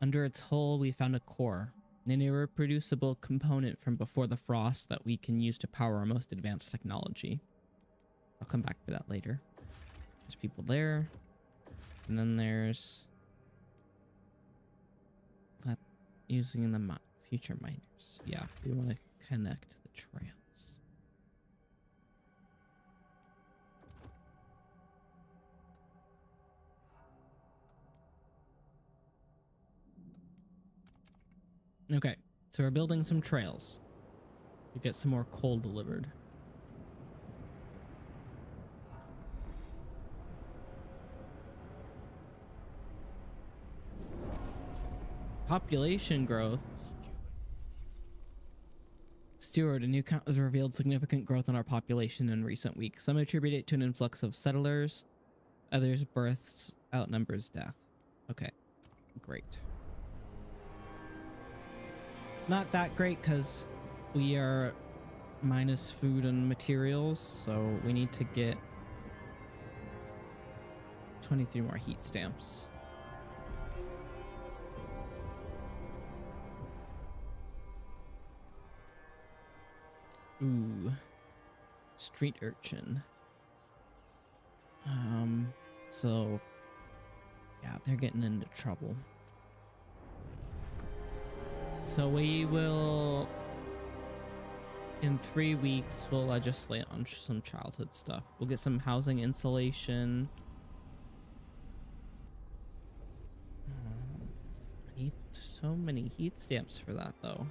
[SPEAKER 1] Under its hull, we found a core, an irreproducible component from before the frost that we can use to power our most advanced technology. I'll come back to that later. There's people there. And then there's that using the future miners. Yeah, we want to connect the trails. Okay, so we're building some trails to get some more coal delivered. Population growth. Steward, a new count has revealed significant growth in our population in recent weeks. Some attribute it to an influx of settlers. Others, births outnumbers death. Okay, great. Not that great because we are minus food and materials, so we need to get 23 more heat stamps. Ooh, street urchin. So yeah, they're getting into trouble. So we will, in 3 weeks, we'll legislate on some childhood stuff. We'll get some housing insulation. I need so many heat stamps for that, though.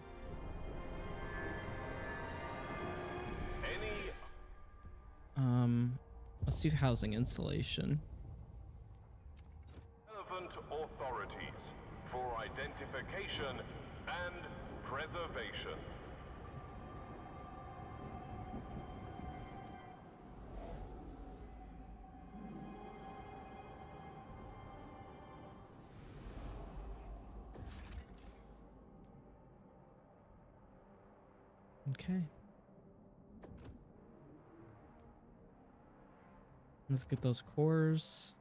[SPEAKER 1] Let's do housing insulation.
[SPEAKER 2] Relevant authorities for identification and preservation.
[SPEAKER 1] Okay. Let's get those cores.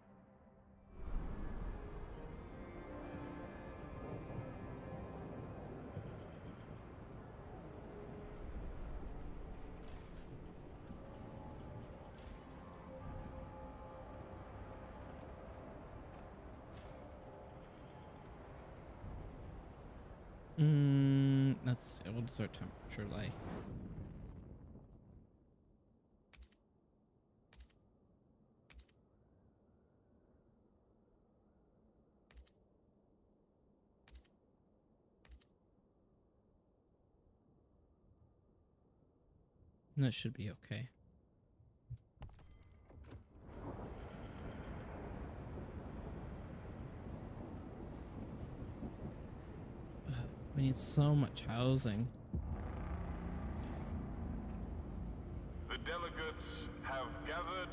[SPEAKER 1] Let's see, what does our temperature like? That should be okay. We need so much housing.
[SPEAKER 2] The delegates have gathered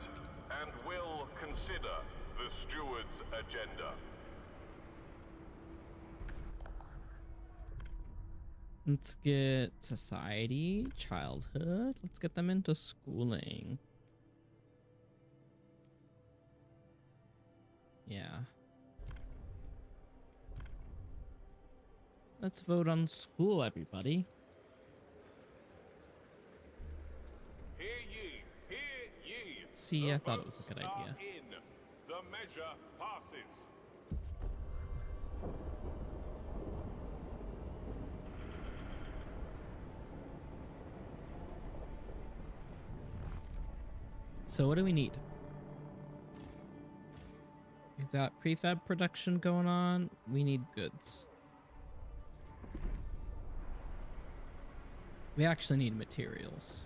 [SPEAKER 2] and will consider the steward's agenda.
[SPEAKER 1] Let's get society, childhood. Let's get them into schooling. Yeah. Let's vote on school, everybody.
[SPEAKER 2] Hear ye, hear ye.
[SPEAKER 1] See,
[SPEAKER 2] The
[SPEAKER 1] I thought it was a
[SPEAKER 2] votes
[SPEAKER 1] good
[SPEAKER 2] are
[SPEAKER 1] idea.
[SPEAKER 2] in. The measure passes.
[SPEAKER 1] So what do we need? We've got prefab production going on. We need goods. We actually need materials.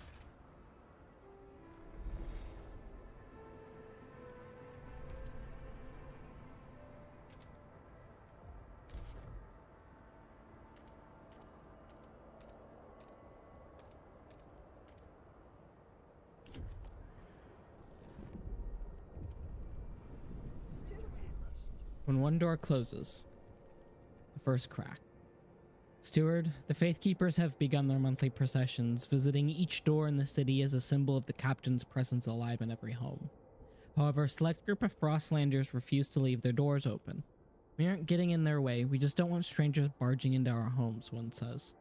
[SPEAKER 1] When one door closes, the first crack. Steward, the Faith Keepers have begun their monthly processions, visiting each door in the city as a symbol of the captain's presence alive in every home. However, a select group of Frostlanders refuse to leave their doors open. We aren't getting in their way, we just don't want strangers barging into our homes, one says.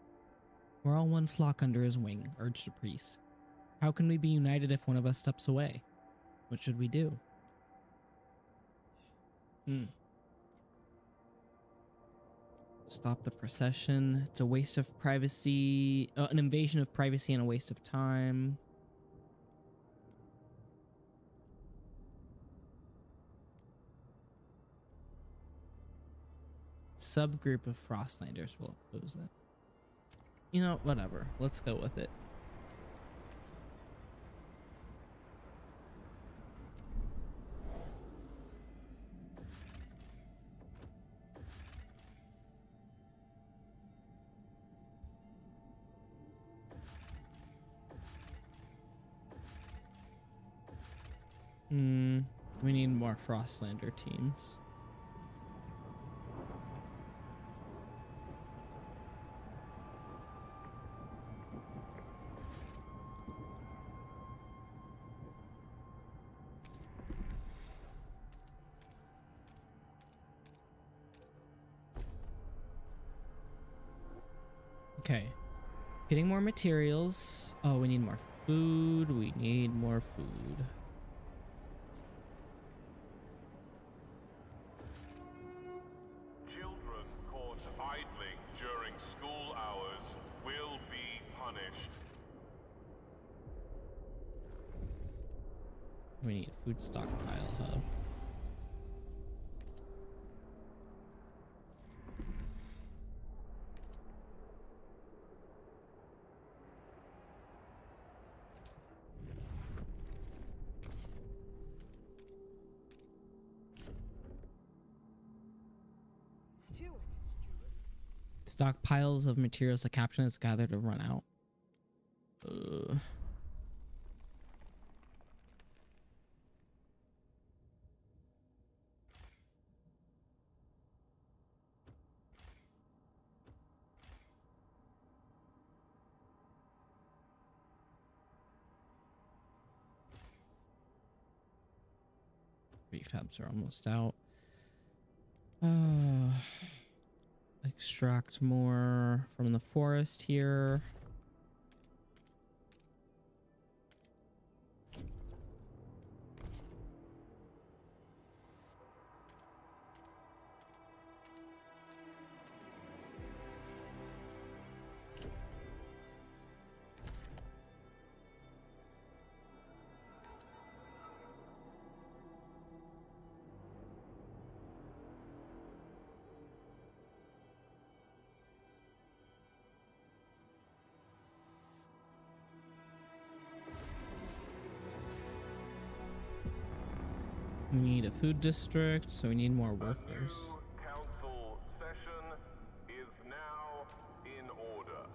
[SPEAKER 1] We're all one flock under his wing, urged a priest. How can we be united if one of us steps away? What should we do? Stop the procession. It's a waste of privacy, an invasion of privacy and a waste of time. Subgroup of Frostlanders will oppose it. You know, whatever. Let's go with it. We need more Frostlander teams. Okay. Getting more materials. Oh, we need more food. We need more food.
[SPEAKER 2] Children caught idling during school hours will be punished.
[SPEAKER 1] We need a food stockpile hub. Stockpiles of materials the captain has gathered to run out. Prefabs are almost out. Extract more from the forest here. We need a food district, so we need more workers.
[SPEAKER 2] New council session is now in order.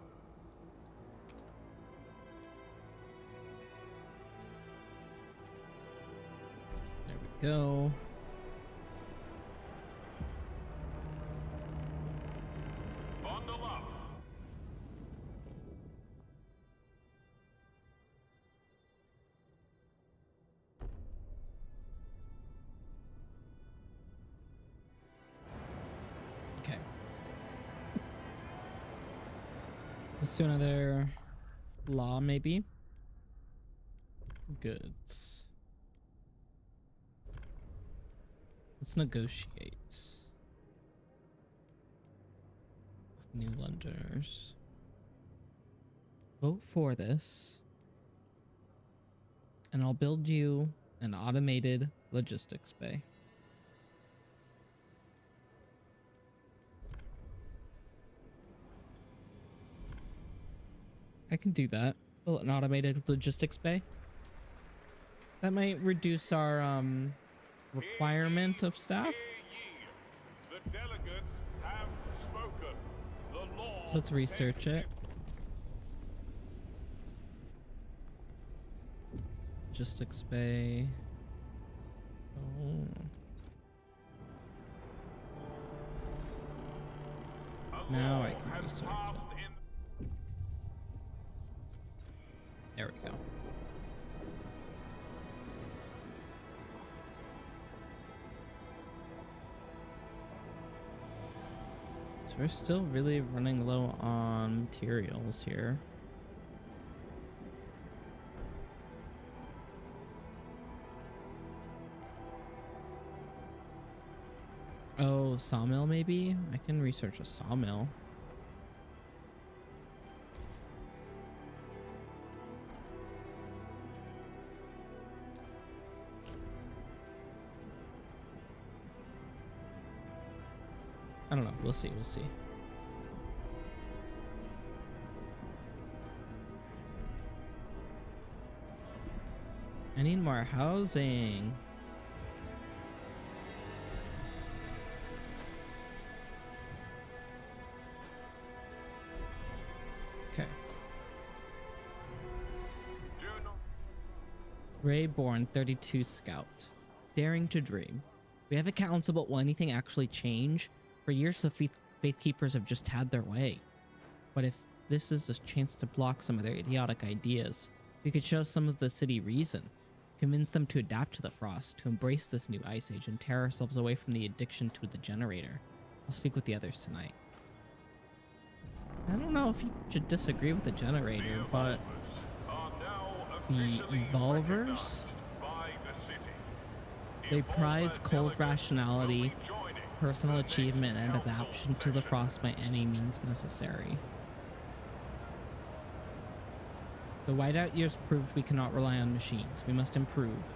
[SPEAKER 1] There we go.
[SPEAKER 2] Bundle up.
[SPEAKER 1] Okay. Let's do another law, maybe. Goods. Let's negotiate. New lenders. Vote for this. And I'll build you an automated logistics bay. I can do that. Build an automated logistics bay. That might reduce our requirement of staff.
[SPEAKER 2] The delegates have spoken. The law
[SPEAKER 1] So let's research it. Logistics bay. Oh. Now I can research it. There we go. So we're still really running low on materials here. Oh, sawmill maybe? I can research a sawmill. I don't know. We'll see. We'll see. I need more housing. Okay. Rayborn 32 Scout. Daring to dream. We have accounts about will anything actually change? For years, the Faith Keepers have just had their way. But if this is a chance to block some of their idiotic ideas, we could show some of the city reason. Convince them to adapt to the frost, to embrace this new ice age, and tear ourselves away from the addiction to the generator. I'll speak with the others tonight. I don't know if you should disagree with the generator, but the evolvers, they prize cold rationality, personal achievement, and adaptation to the frost by any means necessary. The whiteout years proved we cannot rely on machines. We must improve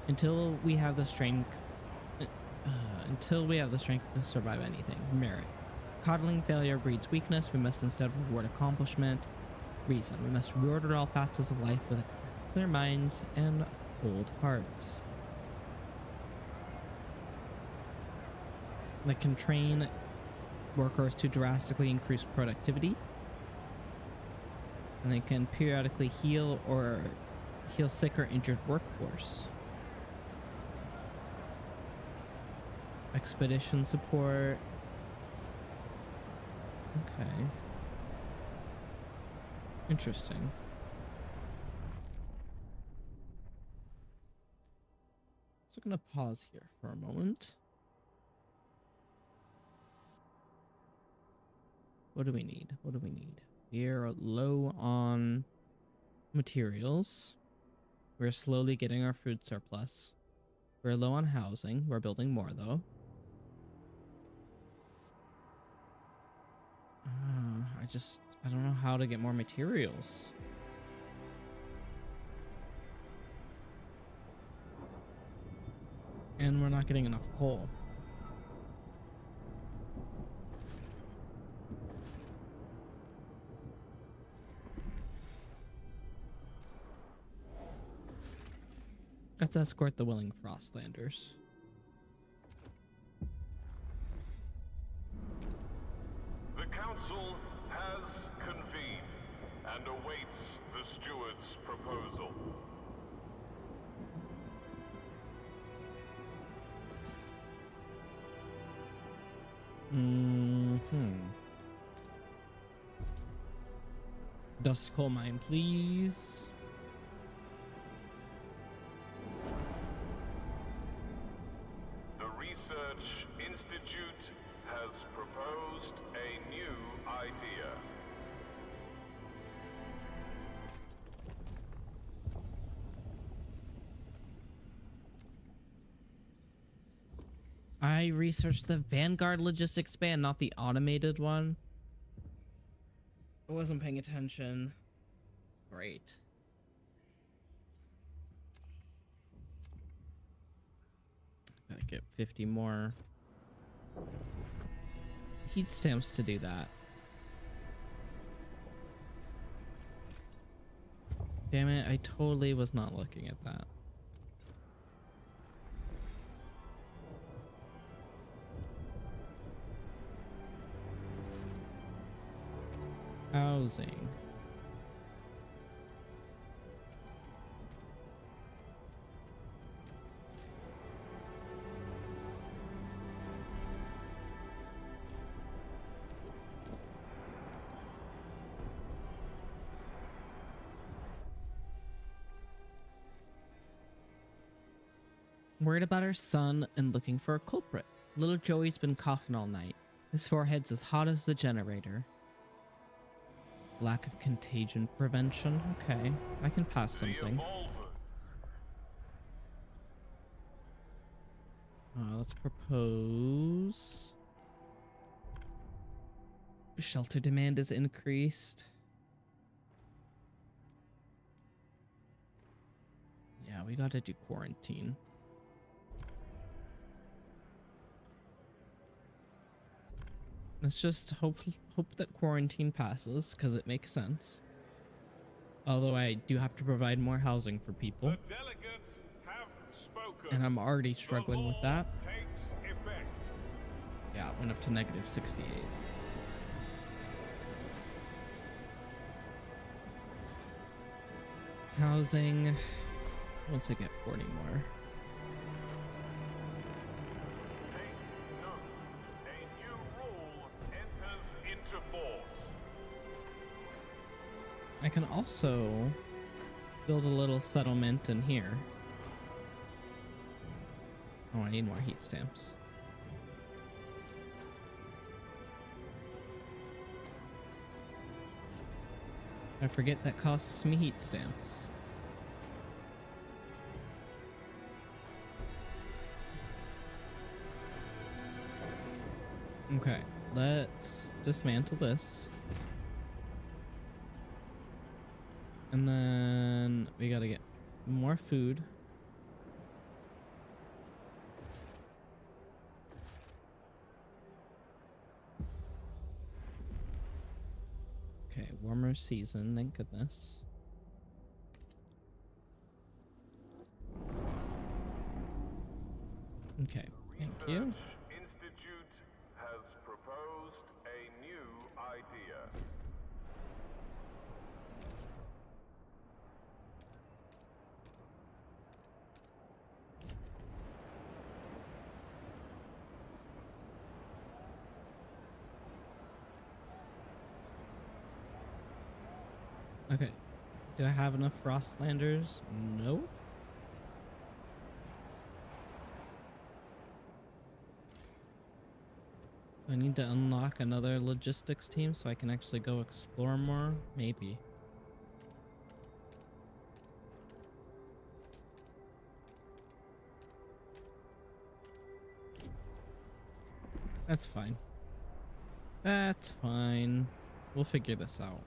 [SPEAKER 1] until we have the strength. Until we have the strength to survive anything. Merit. Coddling failure breeds weakness. We must instead reward accomplishment. Reason. We must reorder all facets of life with clear minds and cold hearts. That can train workers to drastically increase productivity. And they can periodically heal sick or injured workforce. Expedition support. Okay. Interesting. So I'm gonna pause here for a moment. What do we need? What do we need? We're low on materials. We're slowly getting our food surplus. We're low on housing. We're building more though. I don't know how to get more materials. And we're not getting enough coal. Let's escort the willing Frostlanders.
[SPEAKER 2] The council has convened and awaits the steward's proposal.
[SPEAKER 1] Dust coal mine, please.
[SPEAKER 2] The Research Institute has proposed a new idea.
[SPEAKER 1] I researched the Vanguard logistics span, not the automated one. I wasn't paying attention. Great. get 50 more heat stamps to do that. Damn it, I totally was not looking at that. Housing. Worried about her son and looking for a culprit. Little Joey's been coughing all night. His forehead's as hot as the generator. Lack of contagion prevention. Okay, I can pass something. Let's propose. Shelter demand is increased. Yeah, we gotta do quarantine. Let's just hope that quarantine passes, because it makes sense. Although I do have to provide more housing for people.
[SPEAKER 2] The delegates have spoken.
[SPEAKER 1] And I'm already struggling with that.
[SPEAKER 2] Takes effect.
[SPEAKER 1] Yeah, it went up to negative 68. Housing. Once I get 40 more. I can also build a little settlement in here. Oh, I need more heat stamps. I forget that costs me heat stamps. Okay, let's dismantle this. And then we gotta get more food. Okay, warmer season, thank goodness. Okay, thank you.
[SPEAKER 2] Institute has proposed a new idea.
[SPEAKER 1] Okay, do I have enough Frostlanders? Nope. I need to unlock another logistics team so I can actually go explore more? Maybe. That's fine. That's fine. We'll figure this out.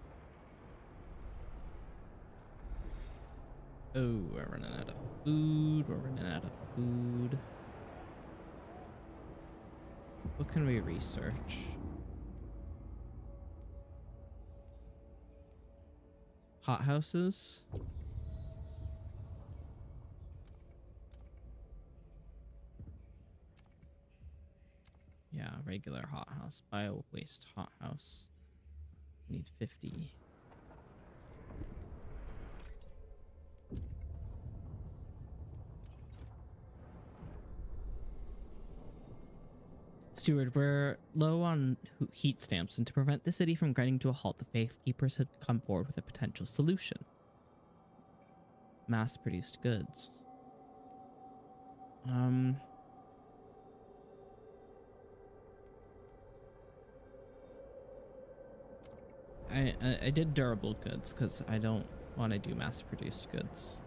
[SPEAKER 1] Oh, we're running out of food. We're running out of food. What can we research? Hothouses? Yeah, regular hothouse. Bio waste hothouse. Need 50. Steward, we're low on heat stamps, and to prevent the city from grinding to a halt, the Faith Keepers had come forward with a potential solution. Mass-produced goods. I did durable goods because I don't want to do mass-produced goods.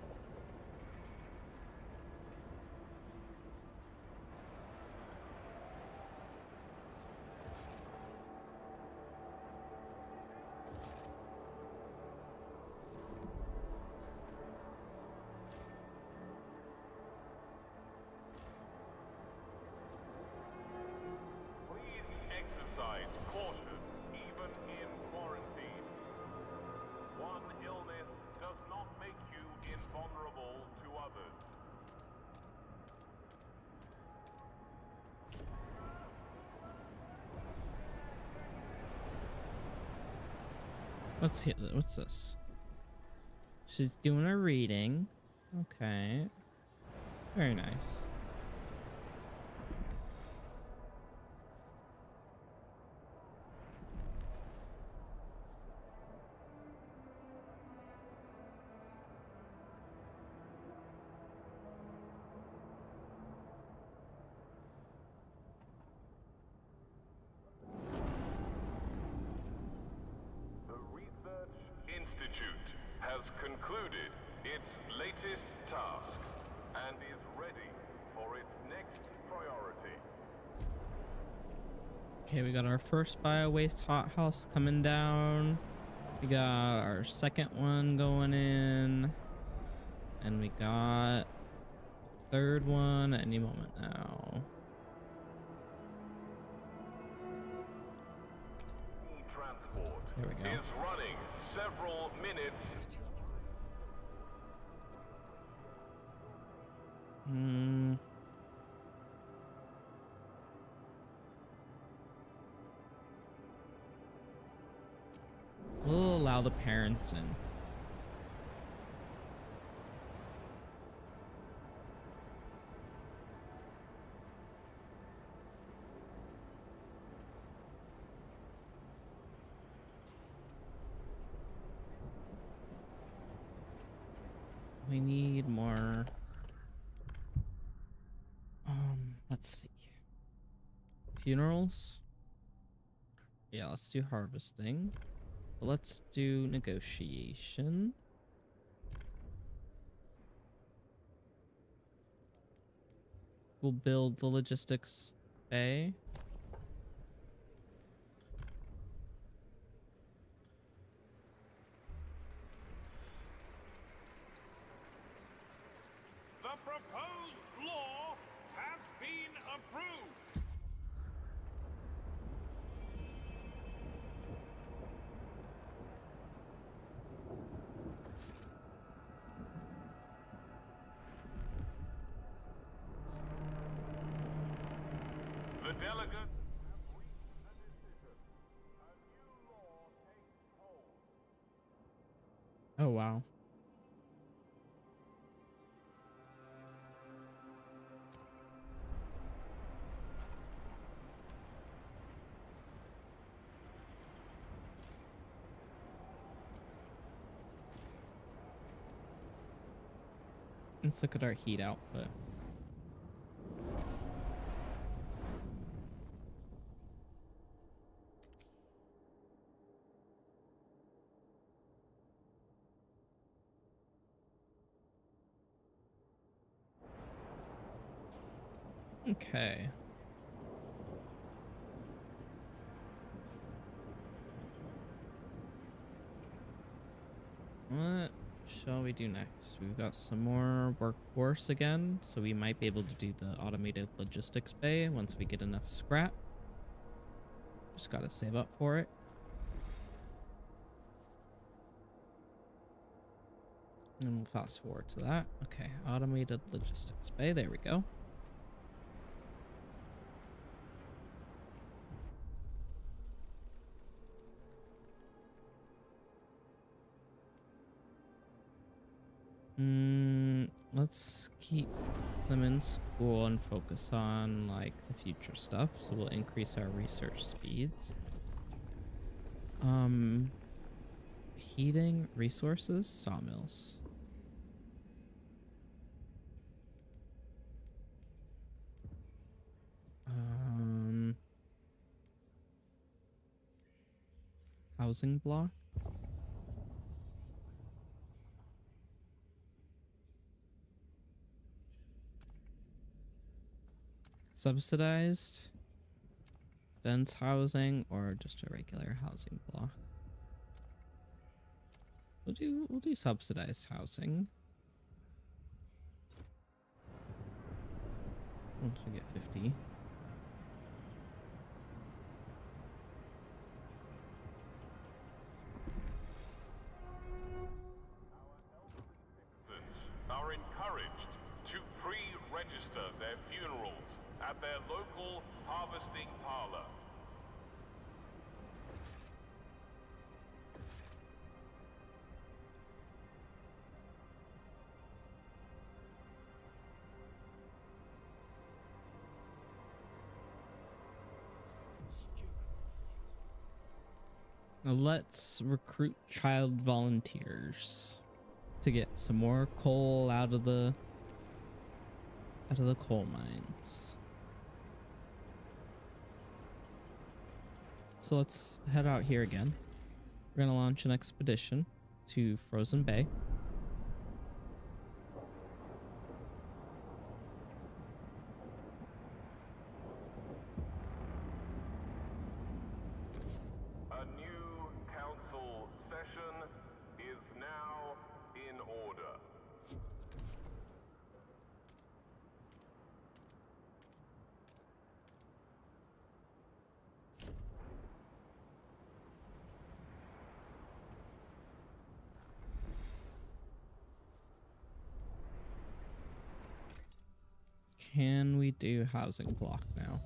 [SPEAKER 1] What's this? She's doing a reading. Okay. Very nice.
[SPEAKER 2] The Research Institute has concluded its latest task and is ready for its next priority.
[SPEAKER 1] Okay, we got our first bio-waste hothouse coming down. We got our second one going in. And we got a third one at any moment now.
[SPEAKER 2] Transport
[SPEAKER 1] There we go.
[SPEAKER 2] is running several minutes.
[SPEAKER 1] We'll allow the parents in. We need more. Let's see. Funerals. Yeah, let's do harvesting. But let's do negotiation. We'll build the logistics bay.
[SPEAKER 2] The proposed law has been approved. The delegates have reached a decision. A new law takes hold.
[SPEAKER 1] Oh, wow. Let's look at our heat output. Okay. What shall we do next? We've got some more workforce again, so we might be able to do the automated logistics bay once we get enough scrap. Just gotta save up for it. And we'll fast forward to that. Okay, automated logistics bay. There we go. Let's keep them in school and focus on like the future stuff. So we'll increase our research speeds. Heating, resources, sawmills. Housing block. Subsidized, dense housing, or just a regular housing block. We'll do subsidized housing. Once we get 50.
[SPEAKER 2] Are encouraged to pre-register their funerals at their local harvesting parlor.
[SPEAKER 1] Now let's recruit child volunteers to get some more coal out of the coal mines. So let's head out here again. We're gonna launch an expedition to Frozen Bay.
[SPEAKER 2] A new council session is now in order.
[SPEAKER 1] Can we do housing block now?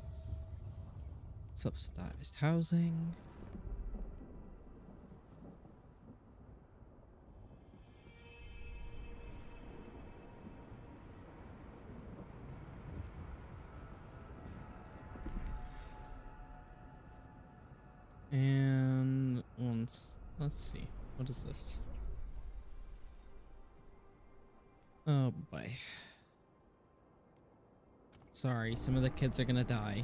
[SPEAKER 1] Subsidized housing. And once, let's see, what is this? Oh boy. Sorry, some of the kids are gonna die.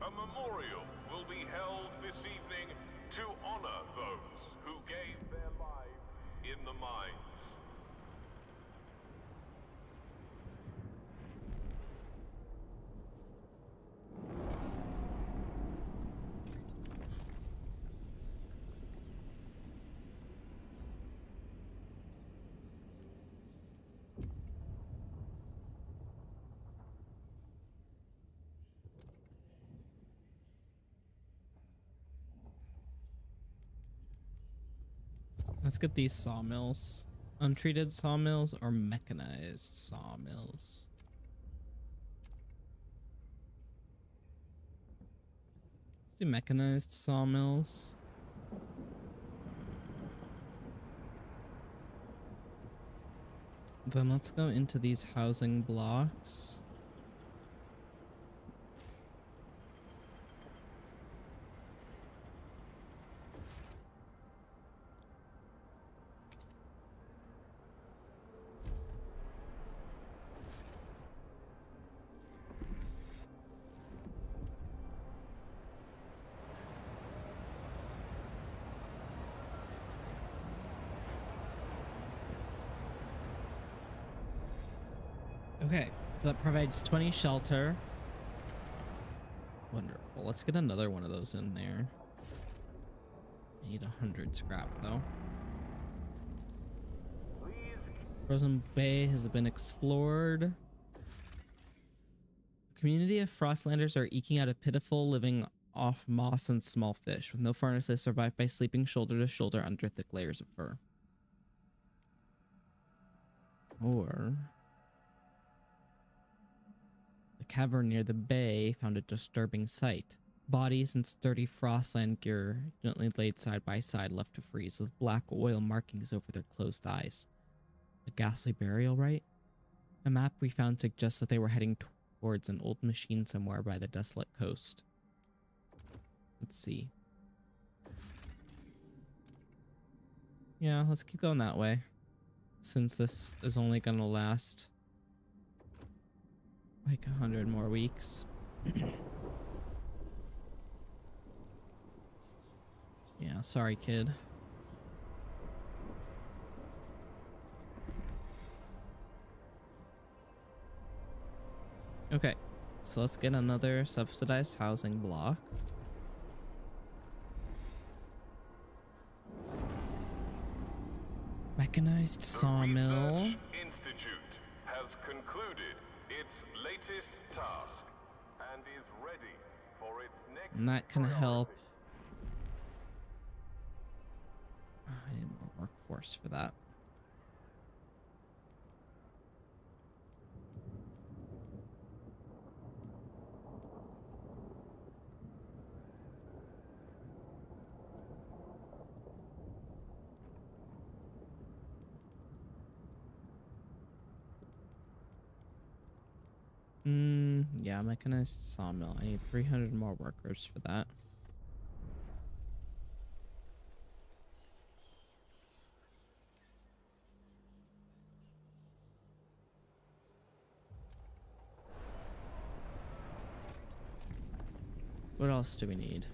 [SPEAKER 2] A memorial will be held this evening to honor those who gave their lives in the mines.
[SPEAKER 1] Let's get these sawmills. Untreated sawmills or mechanized sawmills? Let's do mechanized sawmills. Then let's go into these housing blocks. Okay, so that provides 20 shelter. Wonderful. Let's get another one of those in there. I need 100 scrap though. Frozen Bay has been explored. A community of Frostlanders are eking out a pitiful living off moss and small fish. With no furnace, they survive by sleeping shoulder to shoulder under thick layers of fur. Or the cavern near the bay found a disturbing sight. Bodies in sturdy Frostland gear gently laid side by side, left to freeze, with black oil markings over their closed eyes. A ghastly burial rite? A map we found suggests that they were heading towards an old machine somewhere by the desolate coast. Let's see. Yeah, let's keep going that way, since this is only gonna last like 100 more weeks. Yeah, sorry, kid. Okay, so let's get another subsidized housing block. Mechanized sawmill.
[SPEAKER 2] Research Institute has concluded its latest task and is ready for its next
[SPEAKER 1] And that can
[SPEAKER 2] priority.
[SPEAKER 1] help. I need more workforce for that. Yeah, mechanized sawmill. I need 300 more workers for that. What else do we need?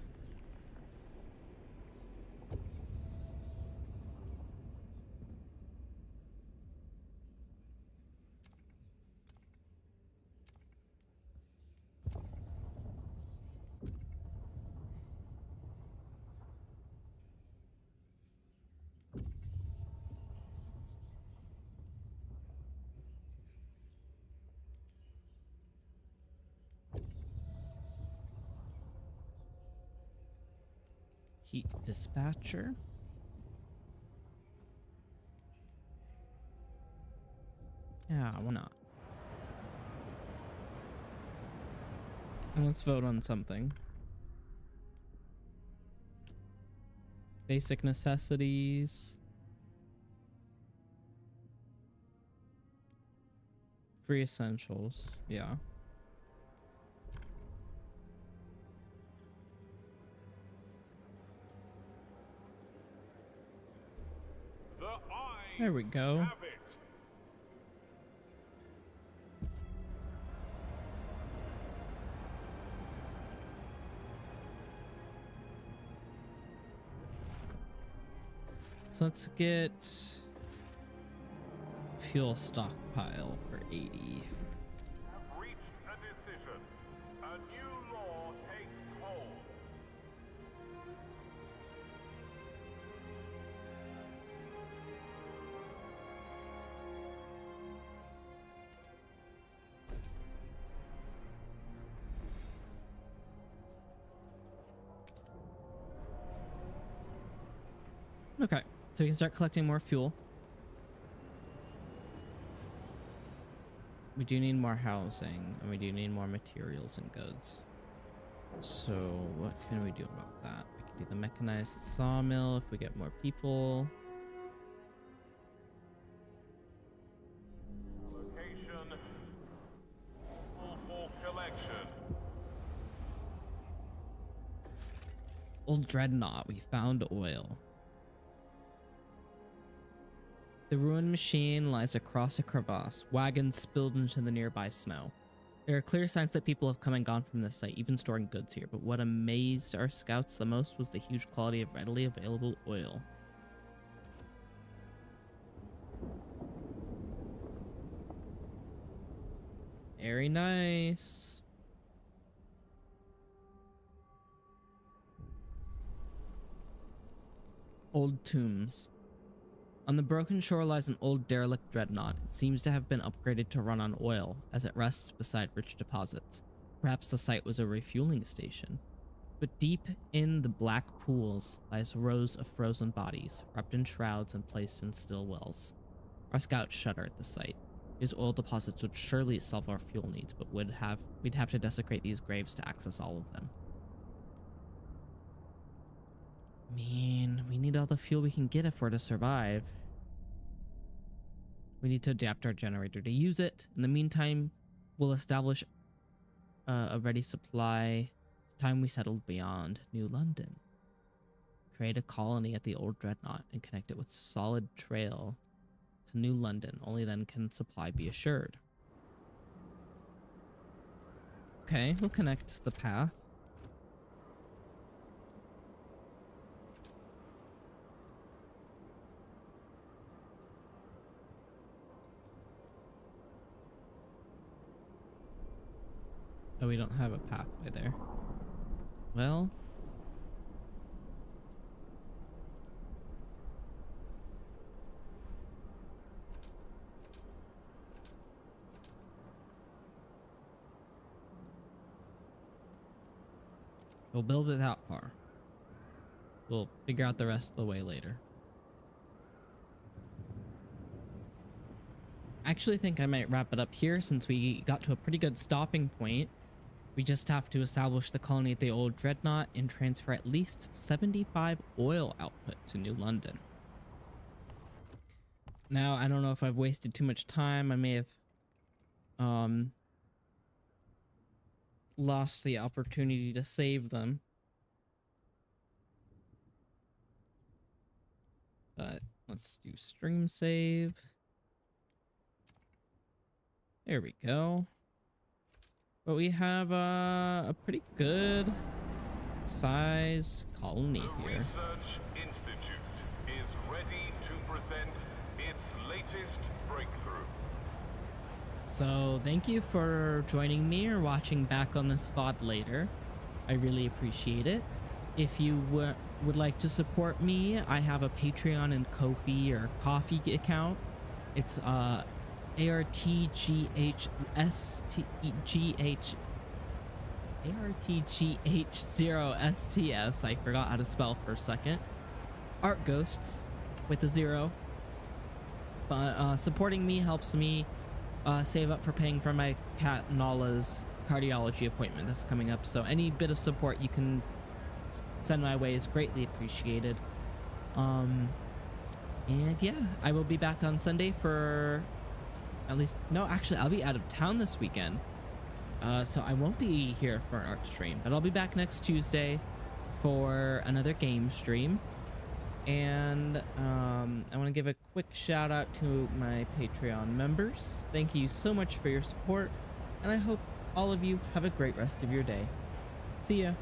[SPEAKER 1] Heat dispatcher. Yeah, why not? Let's vote on something. Basic necessities. Free essentials. Yeah.
[SPEAKER 2] The eyes
[SPEAKER 1] There we go.
[SPEAKER 2] have it.
[SPEAKER 1] So let's get fuel stockpile for 80.
[SPEAKER 2] Have reached a decision. A new law takes hold.
[SPEAKER 1] Okay, so we can start collecting more fuel. We do need more housing, and we do need more materials and goods. So what can we do about that? We can do the mechanized sawmill if we get more people.
[SPEAKER 2] Location. For collection.
[SPEAKER 1] Old Dreadnought, we found oil. The ruined machine lies across a crevasse, wagons spilled into the nearby snow. There are clear signs that people have come and gone from this site, even storing goods here, but what amazed our scouts the most was the huge quality of readily available oil. Very nice. Old tombs. On the broken shore lies an old derelict dreadnought. It seems to have been upgraded to run on oil, as it rests beside rich deposits. Perhaps the site was a refueling station. But deep in the black pools lies rows of frozen bodies, wrapped in shrouds and placed in still wells. Our scouts shudder at the sight. These oil deposits would surely solve our fuel needs, but we'd have to desecrate these graves to access all of them. Man, we need all the fuel we can get if we're to survive. We need to adapt our generator to use it. In the meantime, we'll establish a ready supply. It's time we settled beyond New London. Create a colony at the old dreadnought and connect it with solid trail to New London. Only then can supply be assured. Okay, we'll connect the path. Oh, we don't have a pathway there. Well, we'll build it that far. We'll figure out the rest of the way later. I actually think I might wrap it up here since we got to a pretty good stopping point. We just have to establish the colony at the old dreadnought and transfer at least 75 oil output to New London. Now, I don't know if I've wasted too much time. I may have lost the opportunity to save them. But let's do stream save. There we go. But we have a pretty good size colony
[SPEAKER 2] The
[SPEAKER 1] here.
[SPEAKER 2] Research Institute is ready to present its latest breakthrough.
[SPEAKER 1] So thank you for joining me or watching back on this VOD later. I really appreciate it. If you would like to support me, I have a Patreon and Ko-fi or Coffee account. It's ARTGH0STS. I forgot how to spell for a second. Art Ghosts with a 0. But supporting me helps me save up for paying for my cat Nala's cardiology appointment that's coming up. So any bit of support you can send my way is greatly appreciated. And yeah, I will be back on Sunday for actually I'll be out of town this weekend. So I won't be here for an art stream, but I'll be back next Tuesday for another game stream. And I want to give a quick shout out to my Patreon members. Thank you so much for your support, and I hope all of you have a great rest of your day. See ya.